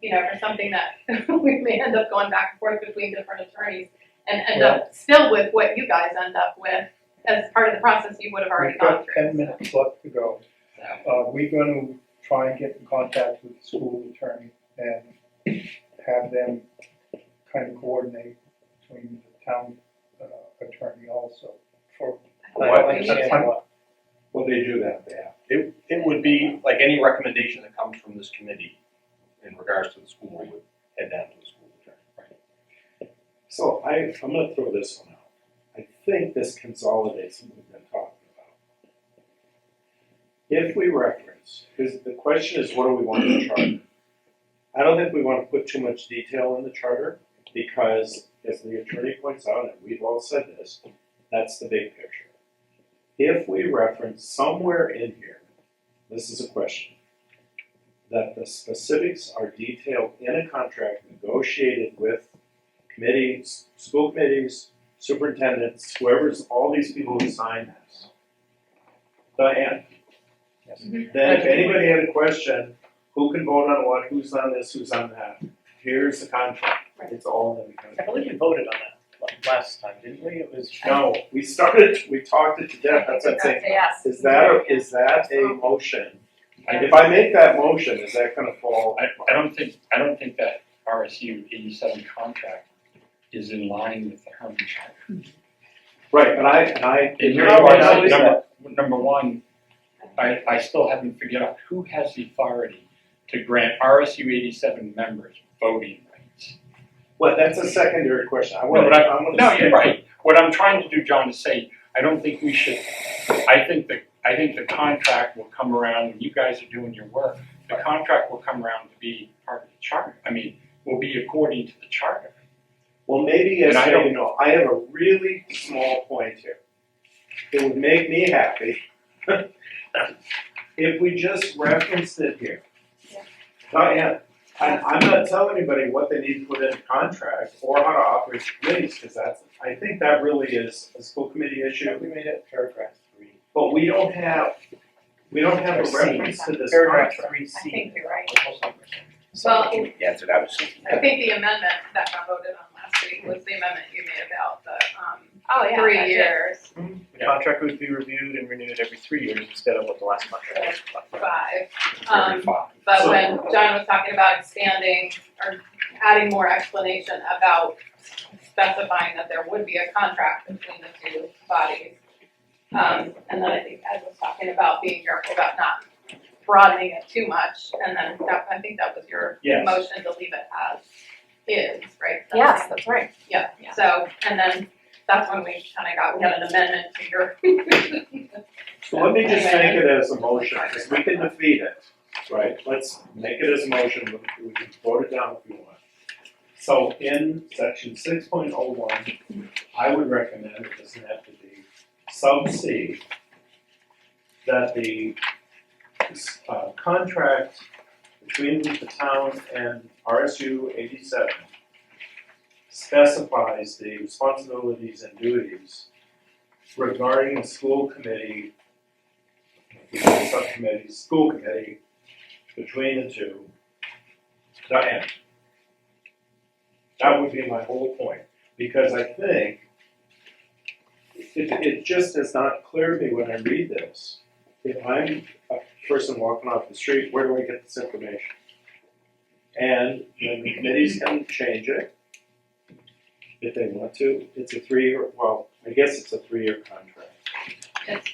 for something that we may end up going back and forth between different attorneys and end up still with what you guys end up with as part of the process you would have already We've gone got through. 10 minutes left to go. We're gonna try and get in contact with the school attorney and have them kind of coordinate between the town attorney also for. Well, they do that, It would be like any recommendation that comes from this committee in regards to the school would head down to the school attorney. So I'm gonna throw this one out. I think this consolidates what we've been talking about. If we reference, because the question is, what do we want in the charter? I don't think we want to put too much detail in the charter, Because, as the attorney points out, and we've all said this, that's the big picture. If we reference somewhere in here, this is a question, that the specifics are detailed in a contract negotiated with committees, school committees, superintendents, whoever's, all these people who sign this. Diane? Then if anybody had a question, who can vote on what, who's on this, who's on that? Here's the contract, it's all in the I contract. believe you voted on that last time, didn't we? It was. No, we talked it to death, that's what I'm saying. Yes. Is that a motion? And if I make that motion, is that gonna fall? I don't think that RSU 87 contract is in line with the Hermon charter. Right, but I. And How number do I know that? number one, I still haven't figured out who has the authority to grant RSU 87 members voting rights. Well, that's a secondary question, I No, wanna, but I'm gonna. No, you're right. What I'm trying to do, John, is say, I don't think we should, I think the contract will come around when you guys are doing your work. The contract will come around to be part of the charter. I mean, will be according to the charter. Well, maybe as And I don't- you know, I have a really small point here. It would make me happy if we just referenced it here. Yeah. Diane, I'm not telling anybody what they need to put in the contract or how to operate the committees, because I think that really is a school committee issue. We made it paragraph 3. But we don't have a reference to this Paragraph contract. 3C. I think you're right. Well, Yeah, that's what I was thinking. I think the amendment that got voted on last week was the amendment you made about the, Oh, yeah. 3 that did. years, The contract would be reviewed and renewed every 3 years instead of what the last contract was. 5. Every five. But when John was talking about expanding or adding more explanation about specifying that there would be a contract between the two bodies. And then I think Ed was talking about being careful about not broadening it too much, and then I think that was your Yes. motion to leave it as is, right? Yes, that's right. Yeah, Yeah. so, and then that's when we we had an amendment to your. So let me just make it as a motion, because we can defeat it, right? Let's make it as a motion, we can vote it down if we want. So in section 6.01, I would recommend, it doesn't have to be, sub C, that the contract between the town and RSU 87 specifies the responsibilities and duties regarding the school committee, subcommittee, school committee, between the two. Diane. That would be my whole point, because I think it just is not clear to me when I read this. If I'm a person walking off the street, where do I get this information? And then the committees can change it if they want to. It's a 3-year, well, I guess it's a 3-year contract.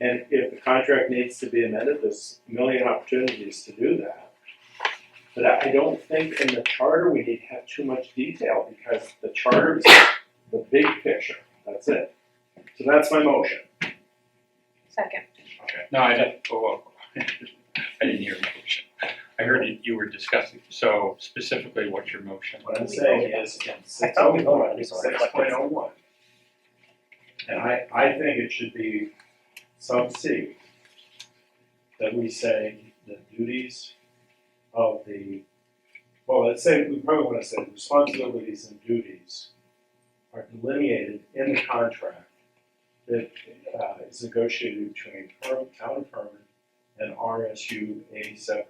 And if the contract needs to be amended, there's a million opportunities to do that. But I don't think in the charter we need to have too much detail, because the charter is the big picture, that's it. So that's my motion. Second. No, I didn't, I didn't hear a motion. I heard you were discussing, so specifically what's your motion? What I'm saying is in I thought we voted on 6.01, this already. 6.01. And I think it should be sub C, that we say the duties of the, well, let's say, we probably want to say responsibilities and duties are delineated in the contract that is negotiated between Town of Hermon and RSU 87.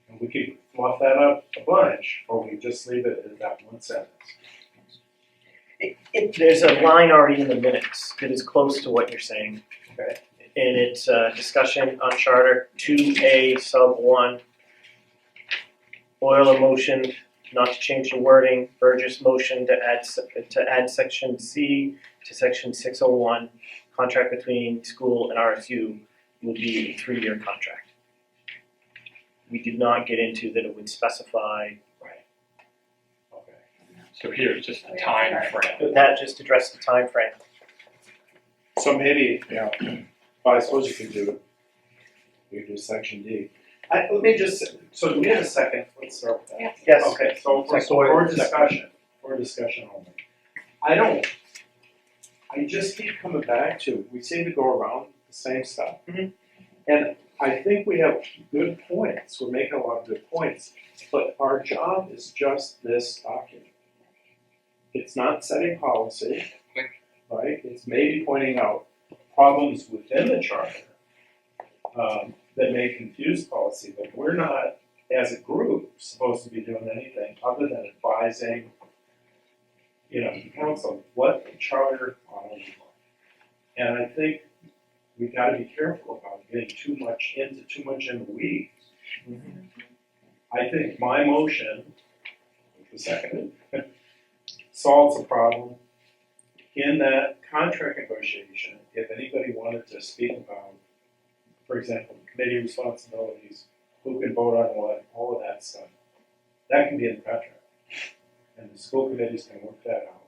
And we could fluff that up a bunch, or we just leave it at that one sentence. There's a line already in the minutes that is close to what you're saying. Okay. And it's discussion on charter 2A sub 1. Boyle motion not to change the wording. Burgess motion to add section C to section 601. Contract between school and RSU will be a 3-year contract. We did not get into that it would specify. Right. Okay. So here, it's just a time frame. That just addressed the time frame. So maybe, well, I suppose you could do section D. Let me just, so do we have a second? Let's start with that. Yes. Okay, so Second. for discussion only. I just keep coming back to, we seem to go around the same stuff. Mhm. And I think we have good points, we're making a lot of good points, but our job is just this document. It's not setting policy, right? It's maybe pointing out problems within the charter that may confuse policy, but we're not, as a group, supposed to be doing anything other than advising, the council what the charter ought to look like. And I think we gotta be careful about getting too much in the weeds. I think my motion, which was seconded, solves a problem in that contract negotiation. If anybody wanted to speak about, for example, committee responsibilities, who can vote on what, all of that stuff, that can be in the contract. And the school committees can work that out.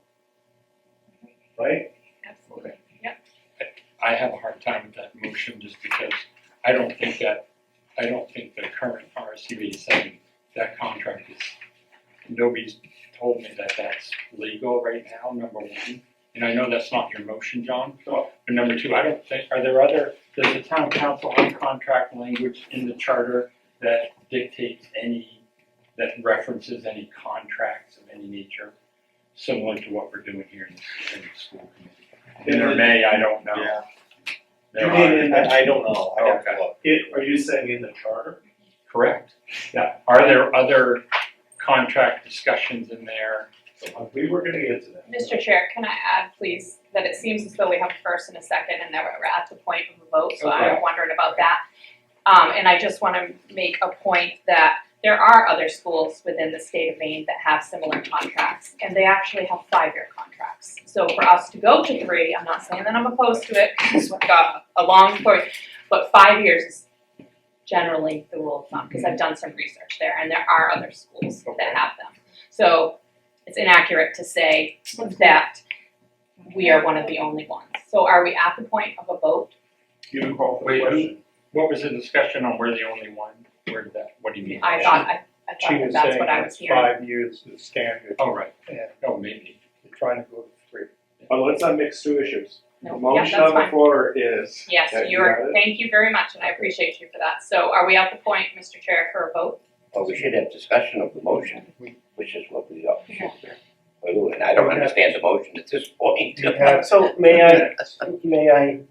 Right? Absolutely. I have a hard time with that motion just because I don't think the current RSU 87, that contract is, nobody's told me that that's legal right now, number one. And I know that's not your motion, John. No. But number two, does the town council have contract language in the charter that dictates that references any contracts of any nature, similar to what we're doing here in the school committee? And there may, I don't know. Yeah. There You mean in are. the- I don't know, I have to look. Are you saying in the charter? Correct. Yeah. Are there other contract discussions in there? We were gonna get to that. Mr. Chair, can I add, please, that it seems as though we have a first and a second, and that we're at the point of a vote, so I'm wondering about that. And I just wanna make a point that there are other schools within the state of Maine that have similar contracts, and they actually have 5-year contracts. So for us to go to 3, I'm not saying that I'm opposed to it, because we've got a long story, but 5 years is generally the rule of thumb, because I've done some research there, and there are other schools that have them. So it's inaccurate to say that we are one of the only ones. So are we at the point of a vote? You can call for the Wait, question. What was the discussion on we're the only one? What do you mean? I thought She that was that's saying what I that was hearing. 5 years is standard, Oh, right. and Oh, maybe. we're trying to go to 3. But let's not mix two issues. No, The yeah, motion that's on the fine. floor is. Yes, that you got are, it? thank you very much, and I appreciate you for that. So are we at the point, Mr. Chair, for a vote? Well, we should have discussion of the motion, which is what we should do. And I don't understand the motion at this point. So may I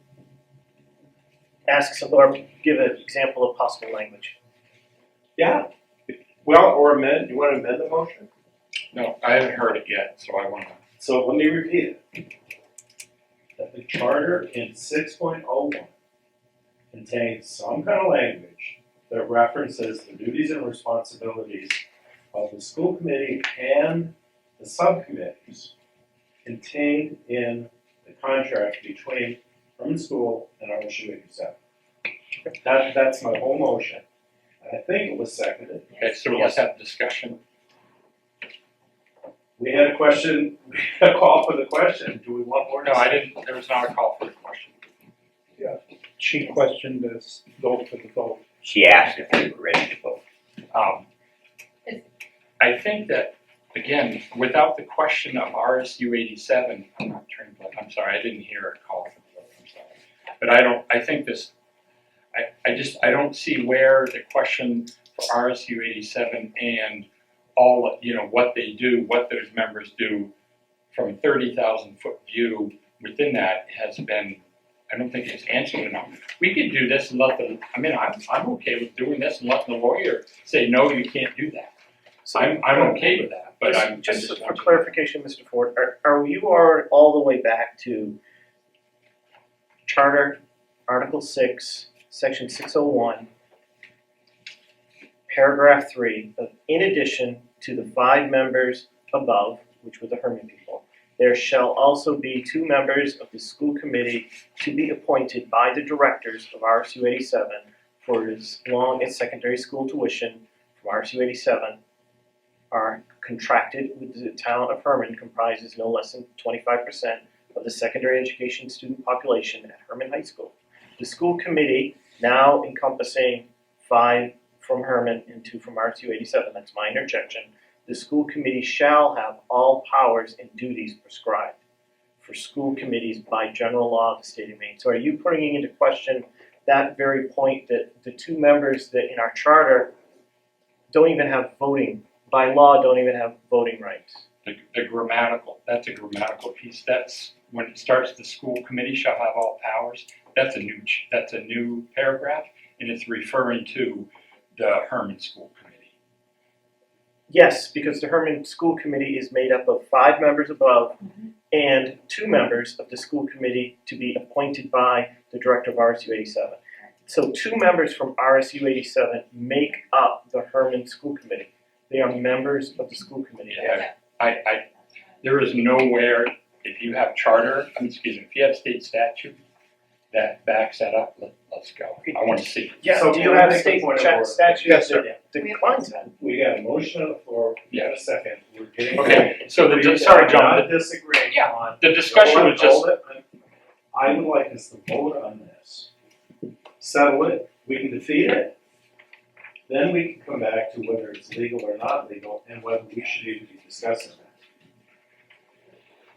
ask some, or give an example of possible language? Yeah. Well, or amend, you wanna amend the motion? No, I haven't heard it yet, so I wanna. So let me repeat it. That the charter in 6.01 contains some kind of language that references the duties and responsibilities of the school committee and the subcommittees contained in the contract between Hermon School and RSU 87. That's my whole motion. And I think it was seconded. Okay, so let's have discussion. We had a question, we had a call for the question. Do we want more? No, I didn't, there was not a call for the question. She questioned us, go for the vote. She asked if we were ready to vote. I think that, again, without the question of RSU 87, I'm sorry, I didn't hear a call for the vote, I'm sorry. But I don't see where the question for RSU 87 and all, what they do, what those members do from a 30,000 foot view within that has been, I don't think it's answered enough. We could do this and I'm okay with doing this and letting the lawyer say, no, you can't do that. I'm okay with that, but I'm Just just for want to- clarification, Mr. Ford, are you all the way back to Charter, Article 6, Section 601, Paragraph 3, in addition to the 5 members above, which were the Hermon people, there shall also be 2 members of the school committee to be appointed by the directors of RSU 87 for as long as secondary school tuition from RSU 87 are contracted with the town of Hermon comprises no less than 25% of the secondary education student population at Hermon High School. The school committee, now encompassing 5 from Hermon into from RSU 87, that's my interjection, the school committee shall have all powers and duties prescribed for school committees by general law of the state of Maine. So are you putting into question that very point that the two members that in our charter don't even have voting, by law, don't even have voting rights? The grammatical, that's a grammatical piece. That's when it starts, the school committee shall have all powers. That's a new paragraph, and it's referring to the Hermon School Committee. Yes, because the Hermon School Committee is made up of 5 members above and 2 members of the school committee to be appointed by the director of RSU 87. So 2 members from RSU 87 make up the Hermon School Committee. They are members of the school committee. There is nowhere, if you have charter, if you have state statute that backs that up, let's go. I want to see it. Yeah, So do can you I have make a state point of order? statute Yes, that declines that? We got a motion on the floor, we got a second, we're getting. Okay, so sorry, We're John, not disagreeing Yeah, on. the discussion was just, Hold it. I would like us to vote on this, settle it, we can defeat it. Then we can come back to whether it's legal or not legal, and whether we should even be discussing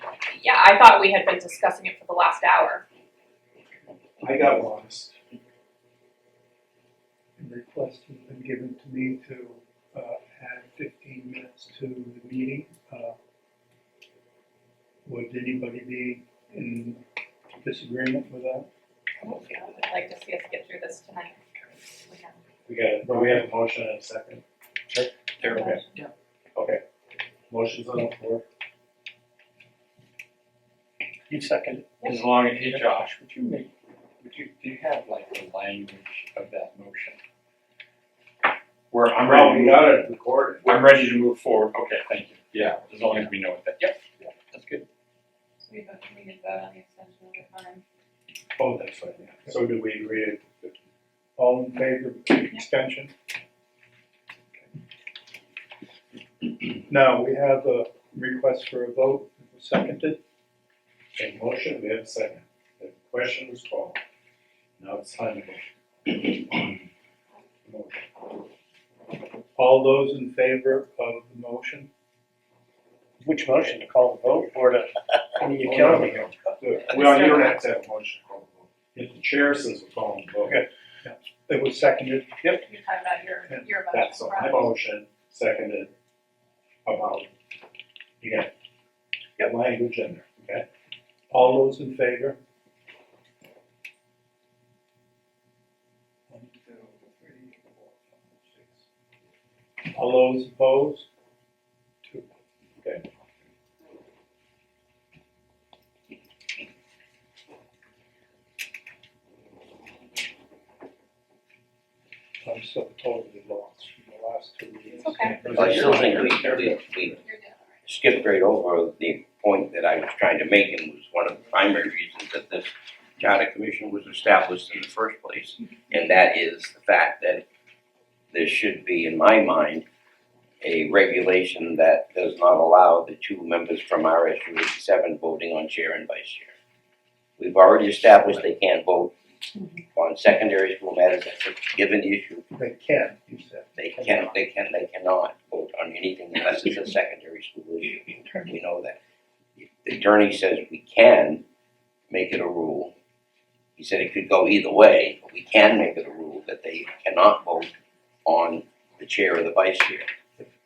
that. Yeah, I thought we had been discussing it for the last hour. I got lost. The request has been given to me to add 15 minutes to the meeting. Would anybody be in disagreement with that? I'd like to see us get through this tonight. We got it, but we have a motion and a second. there, Okay. Okay. Motion's on the floor. You second. as long as, hey Josh, do you have like the language of that motion? Where I'm Well, ready we to got it recorded. I'm ready to move forward, okay, thank you, yeah, as long as we know what that, yep, that's good. So we need to vote on the extension of the time. Oh, that's right, yeah. So do we agree? All in favor of the extension? Now, we have a request for a vote, seconded. A motion, we have a second. The question was called. Now it's time to vote. Motion. All those in favor of the motion? Which motion, to call the vote or to, I mean, you Oh, kill no, me? Well, you don't have to have a motion to call the vote. If the chair says we're calling the vote. Okay. It was seconded. You're talking about your motion, That's my right? motion, seconded about, you got language in there, okay? All those in favor? 1, 2, 3, 4, 5, 6. All those opposed? 2. Okay. I'm so totally lost from the last 2 weeks. It's okay. I still think we You're doing all right. skipped right over the point that I was trying to make, and was one of the primary reasons that this charter commission was established in the first place. And that is the fact that there should be, in my mind, a regulation that does not allow the 2 members from RSU 87 voting on chair and vice chair. We've already established they can't vote on secondary school matters, that's a given issue. They can, you said. They cannot vote on anything unless it's a secondary school issue. We know that. The attorney says we can make it a rule. He said it could go either way, but we can make it a rule that they cannot vote on the chair or the vice chair.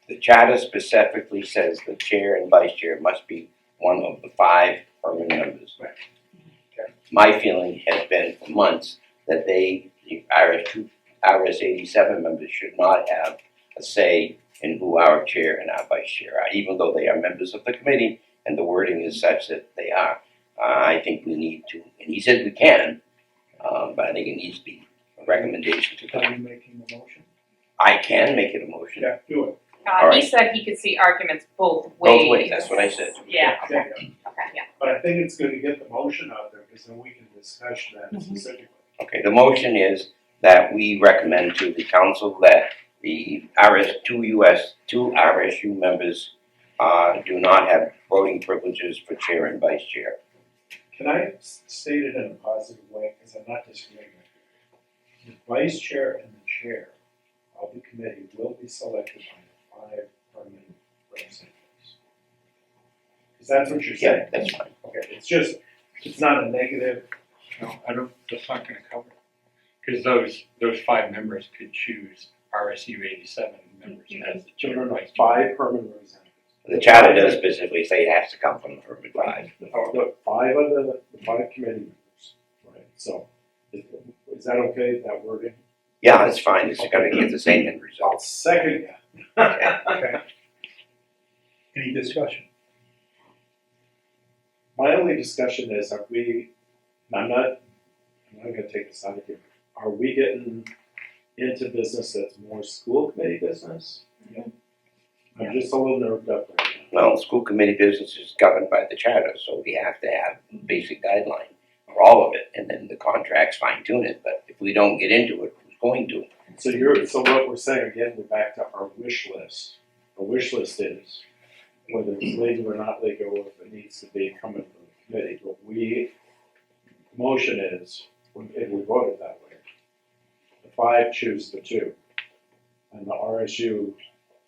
The charter specifically says the chair and vice chair must be one of the 5 Hermon members. My feeling has been for months that the RS 87 members should not have a say in who our chair and our vice chair are, even though they are members of the committee and the wording is such that they are. I think we need to, and he said we can, but I think it needs to be a recommendation to Are them. you making the motion? I can make it a motion. Yeah, do it. All He right. said he could see arguments both ways. Both ways, that's what I said. Yeah, Yeah, okay, yeah. but I think it's good to get the motion out there, because then we can discuss that specifically. Okay, the motion is that we recommend to the council that the two RSU members do not have voting privileges for chair and vice chair. Can I state it in a positive way, because I'm not disagreeing with you? The vice chair and the chair of the committee will be selected by 5 permanent representatives. Is that what you're saying? Yeah, that's fine. Okay, it's not a negative. No, I don't, that's not gonna cover it. Because those 5 members could choose RSU 87 members as the chair and vice chair. 5 permanent representatives. The charter does specifically say it has to come from the Hermon 5. The 5 of the 5 committee members, right? So, is that okay, that wording? Yeah, that's fine, it's gonna get the same end I'll result. second that. Okay. Any discussion? My only discussion is, are we, and I'm not gonna take a side here, are we getting into business that's more school committee business? Yeah. I'm just a little nerved up right now. Well, school committee business is governed by the charter, so we have to have a basic guideline for all of it, and then the contracts fine tune it, but if we don't get into it, who's going to? So what we're saying, again, we're back to our wish list. Our wish list is, whether it's legal or not legal, or if it needs to be coming from the committee, but motion is, if we vote it that way, the 5 choose the 2, and the RSU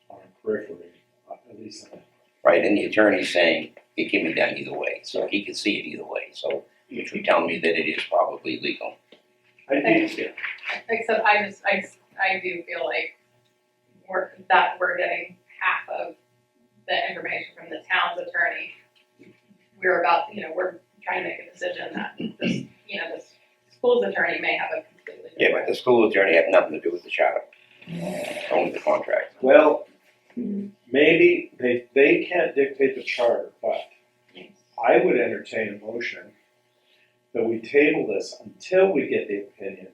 on periphery, at least in that. Right, and the attorney's saying it can be done either way, so he can see it either way, so, which would tell me that it is probably legal. I think, yeah. Except I do feel like we're getting half of the information from the town's attorney. We're trying to make a decision that this school's attorney may have a completely Yeah, different. but the school attorney had nothing to do with the charter, only the contract. Well, maybe they can't dictate the charter, but I would entertain a motion that we table this until we get the opinion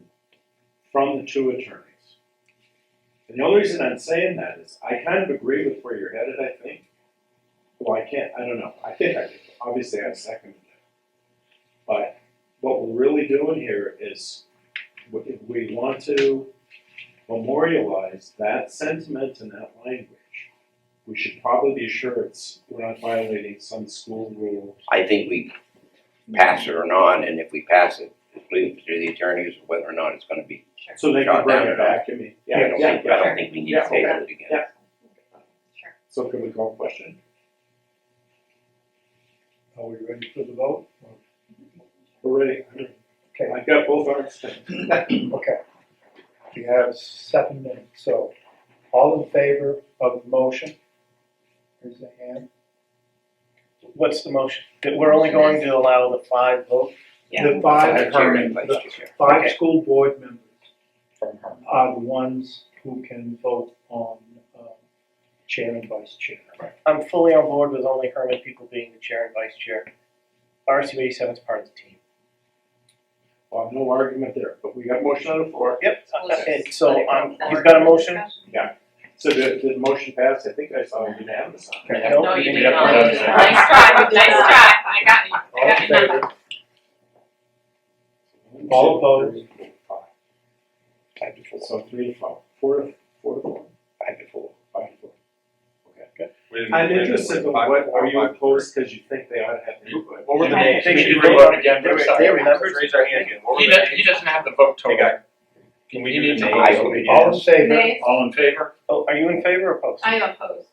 from the 2 attorneys. And the only reason I'm saying that is I kind of agree with where you're headed, I think. Well, I don't know. I think I do. Obviously, I seconded it. But what we're really doing here is, if we want to memorialize that sentiment and that language, we should probably be sure we're not violating some school rule. I think we pass it or not, and if we pass it, it's leave it to the attorneys whether or not it's gonna be. So they can Jot bring down it or not. back to me. I don't think we need to table it again. Yeah. So can we call question? Are we ready for the vote? We're ready. Okay. I've got both arms. Okay. We have 7 minutes, so all in favor of the motion? Raise the hand. What's the motion? That we're only going to allow the 5 vote? The 5, Chairman, vice chair. 5 Okay. school board members From Hermon. are the ones who can vote on chair and vice chair. I'm fully on board with only Hermon people being the chair and vice chair. RSU 87 is part of the team. Well, no argument there, but we got motion on the floor. Yep, okay, so you've got a motion? So did the motion pass? I think I saw unanimous on it. No, No, you you didn't did have not. to- Nice try, I got you, All in your number. favor? All opposed? 5 to 4. So 3 to 5. 4 to 4. 5 to 4. 5 to 4. Okay. I'm interested in what, are you opposed because you think they ought to have input? What were the I names? think Should you we vote again? They I'm were- sorry. they were members. Raise our hand again. What were He the doesn't, names? he doesn't have the vote Hey, total. guy. Can we He do needs the to names? vote. All in favor? Nays? All in favor? Oh, are you in favor or opposed? I am opposed.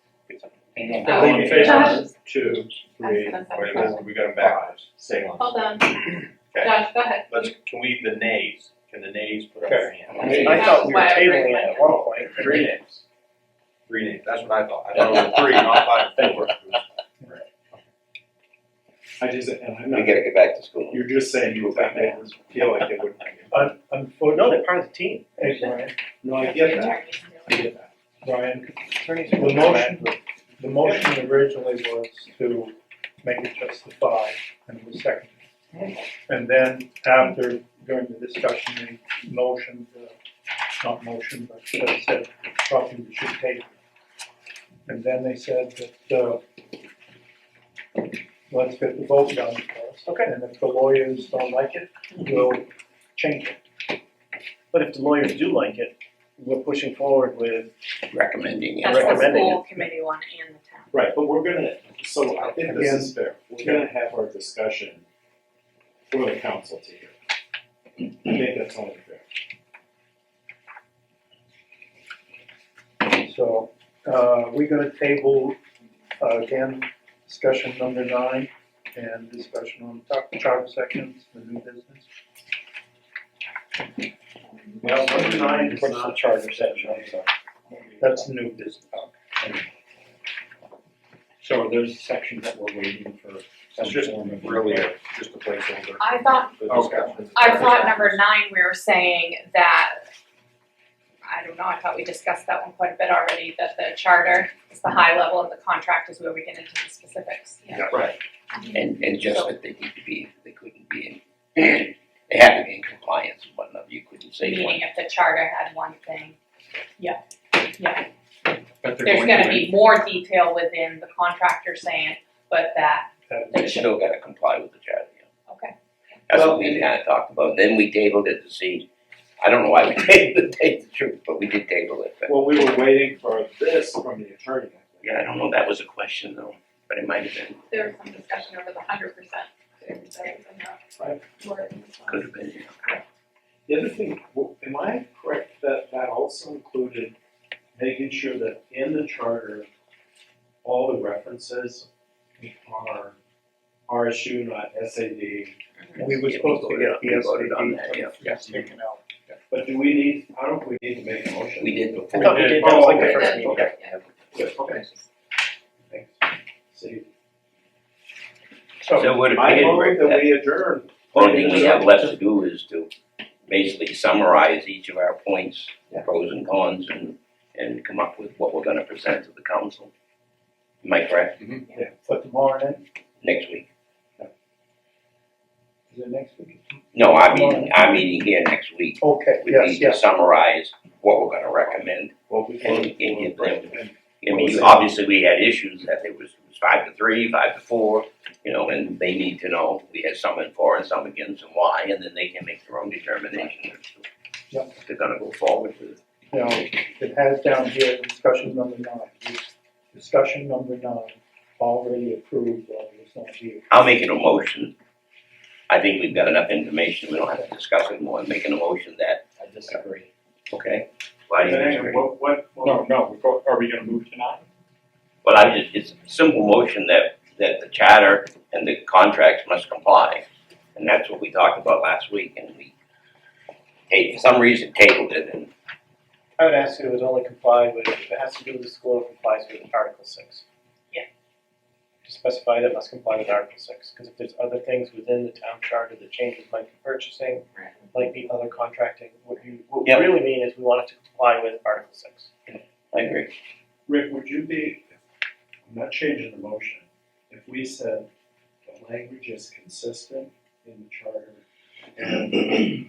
Hang Oh, on. All in favor? Josh. 2, 3, That's Wait a gonna minute, we got them backwards. Stay on. Hold on, Okay. Josh, go ahead. Can we, the nays, can the nays put up their hand? I thought we were tabling it at one point. 3 names. 3 names, that's what I thought. I thought it was 3, not 5 and 4. I just, and I'm We not, gotta get back to school. you're just saying you think they would feel like they wouldn't. No, Unfortunately, they're part of the team. hey, Brian, No, I get that. I get that. Brian, Attorneys the are motion, the motion originally was to make it just the 5, and it was seconded. And then after, during the discussion, they motioned, not motion, but they said probably we should take it. And then they said that, let's get the vote done first. Okay. And if the lawyers don't like it, we'll change it. But if the lawyers do like it, we're pushing forward with, Recommending it. That's the Recommending school committee one and the town. Right, but we're gonna, so I think this is fair. We're gonna have our discussion for the council to hear. I think that's only fair. So, we're gonna table, again, discussion number 9 and discussion on top charter sections, the new business. Well, number 9 is What's the not. charter section? I'm sorry. That's the new business. So there's a section that we're waiting for some It's just form of. really just a placeholder I thought for Okay. discussion. I thought number 9, we were saying that, I don't know, I thought we discussed that one quite a bit already, that the charter is the high level and the contract is where we get into the specifics. Right. And just that they need to be, they couldn't be in, they had to be in compliance and whatnot, you couldn't say one. Meaning if the charter had one thing, yeah. But they're There's going gonna to be more detail within the contractor saying, but that, They still gotta comply with the charter, yeah. okay. That's what we kinda talked about, then we tabled it to see, I don't know why we tabled it, to tell you the truth, but we did table it, but, Well, we were waiting for this from the attorney, I think. yeah, I don't know, that was a question though, but it might have been, There was some discussion over the 100%. could have been, yeah. The other thing, am I correct that that also included making sure that in the charter, all the references are RSU, not SAD? We were Yeah, supposed to voted get on- the we voted on SAD. that, yeah. Yes, taken out. But do we need, I don't, we need to make a motion? We did I before. thought we did, that was like the okay, first meeting. okay. Good, okay. Thanks. See, So what I appeared, move Rick, that that we adjourn. only thing we have left to do is to basically summarize each of our points, pros and cons, and come up with what we're gonna present to the council. Am I correct? Yeah, for tomorrow then, Next week? is it next week? No, I'm meeting here next week. Okay, We yes, need to yes. summarize what we're gonna recommend. Well, we And voted give for them- it. I mean, obviously, we had issues that it was 5-3, 5-4, you know, and they need to know, we had some in for and some against and why, and then they can make their own determination as to Yep. if they're gonna go forward with it. Now, it has down here, discussion number 9. Discussion number 9, already approved, or it's not here. I'll make it a motion. I think we've got enough information, we don't have to discuss it more, making a motion that, I disagree. okay? Why do you Hang on, disagree? what? No, are we gonna move tonight? Well, it's a simple motion that the charter and the contracts must comply. And that's what we talked about last week, and we, for some reason, tabled it, and I would ask you to only comply with, if it has to do with the school, it complies with Article 6. Yeah. To specify that it must comply with Article 6, because if there's other things within the town charter that changes might be purchasing, might be other contracting, what we Yeah. really mean is we want it to comply with Article 6. I agree. Rick, would you be, I'm not changing the motion, if we said the language is consistent in the charter and,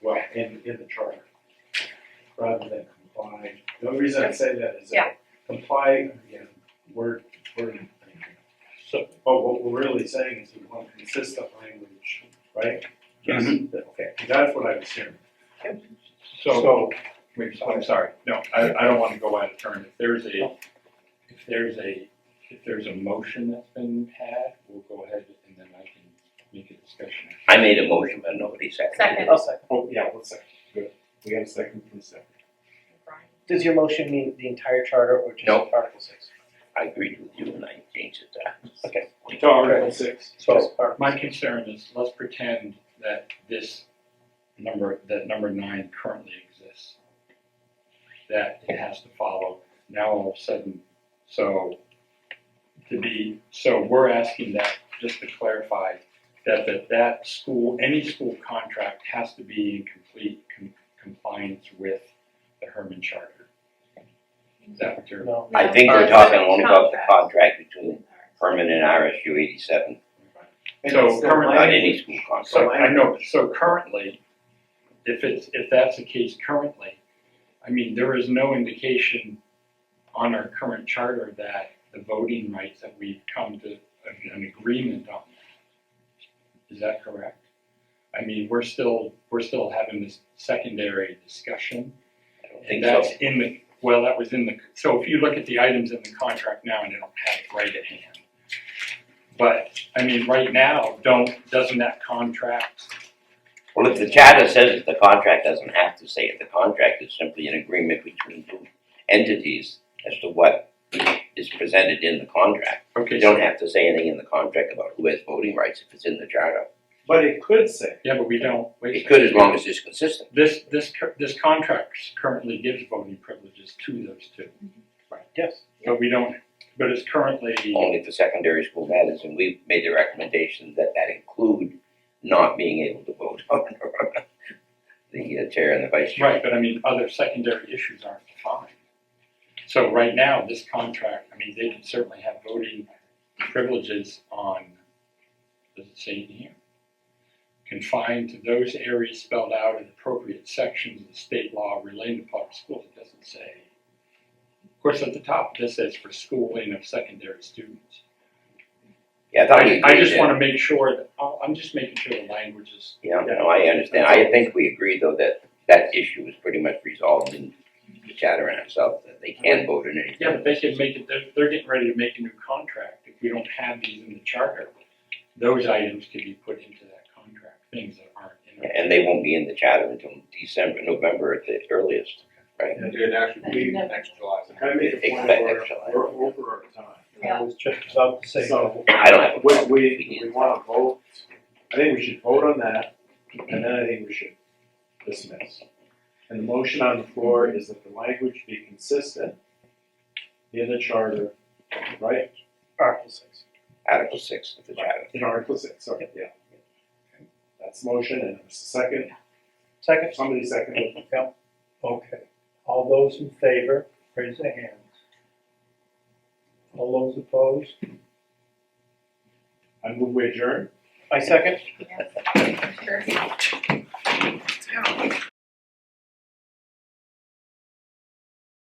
well, in the charter, rather than comply. The only reason I say that is Yeah. that comply, again, word. So, but what we're really saying is we want consistent language, right? Yes. Okay, that's what I was hearing. So, wait, I'm sorry, no, I don't wanna go out of turn. If there's a motion that's been had, we'll go ahead and then I can make a discussion. I made a motion, but nobody seconded it. Second. I'll second. Oh, yeah, one second, good. We got a second from the second. Does your motion mean the entire charter or just No. Article 6? I agreed with you and I changed it to. Okay. To Article 6. Just Article My concern is, let's pretend that number 9 currently exists. That it has to follow, now all of a sudden, so we're asking that, just to clarify, that school, any school contract has to be in complete compliance with the Hermon Charter. Is that what you're? No. I think we're talking only about the contract between Hermon and RSU 87, So currently, not any school contract. So I know, so currently, if that's the case currently, I mean, there is no indication on our current charter that the voting rights that we've come to an agreement on. Is that correct? I mean, we're still having this secondary discussion. I don't And think that's so. that was in the, so if you look at the items in the contract now, and they don't have it right at hand. But, I mean, right now, doesn't that contract, Well, if the charter says it, the contract doesn't have to say it. The contract is simply an agreement between two entities as to what is presented in the contract. Okay, You don't have to say anything in the contract about who has voting rights if it's in the charter. But it could say, yeah, but we don't, wait a It could as second. long as it's consistent. This contract currently gives voting privileges to those two, Yes. but we don't, but it's currently, Only for secondary school matters, and we've made the recommendation that include not being able to vote on the chair and the vice chair. right, but I mean, other secondary issues aren't defined. So right now, this contract, I mean, they can certainly have voting privileges on, does it say in here? Confined to those areas spelled out in appropriate sections of the state law relating to public schools. It doesn't say. Of course, at the top, this says for schooling of secondary students. Yeah, I thought we I agreed just that- want to make sure that, I'm just making sure the language is. Yeah, no, I understand. I think we agreed though that issue is pretty much resolved in the charter in itself, that they can vote in anything. Yeah, but they can make it, they're getting ready to make a new contract. If we don't have these in the charter, those items can be put into that contract, things that aren't in it. And they won't be in the charter until November at the earliest, right? It'd actually be next July. can I make a point of Expect order? next July. We're over our time. I was just about to say. So, I don't have a problem. we wanna vote, I think we should vote on that, and then I think we should dismiss. And the motion on the floor is that the language be consistent in the charter, right? Article 6. Article 6 of the charter. In Article 6, sorry, yeah. That's the motion, and there's a second, Second? somebody seconded. Okay, all those in favor, raise their hands. All those opposed? I move we adjourn. I second. Sure.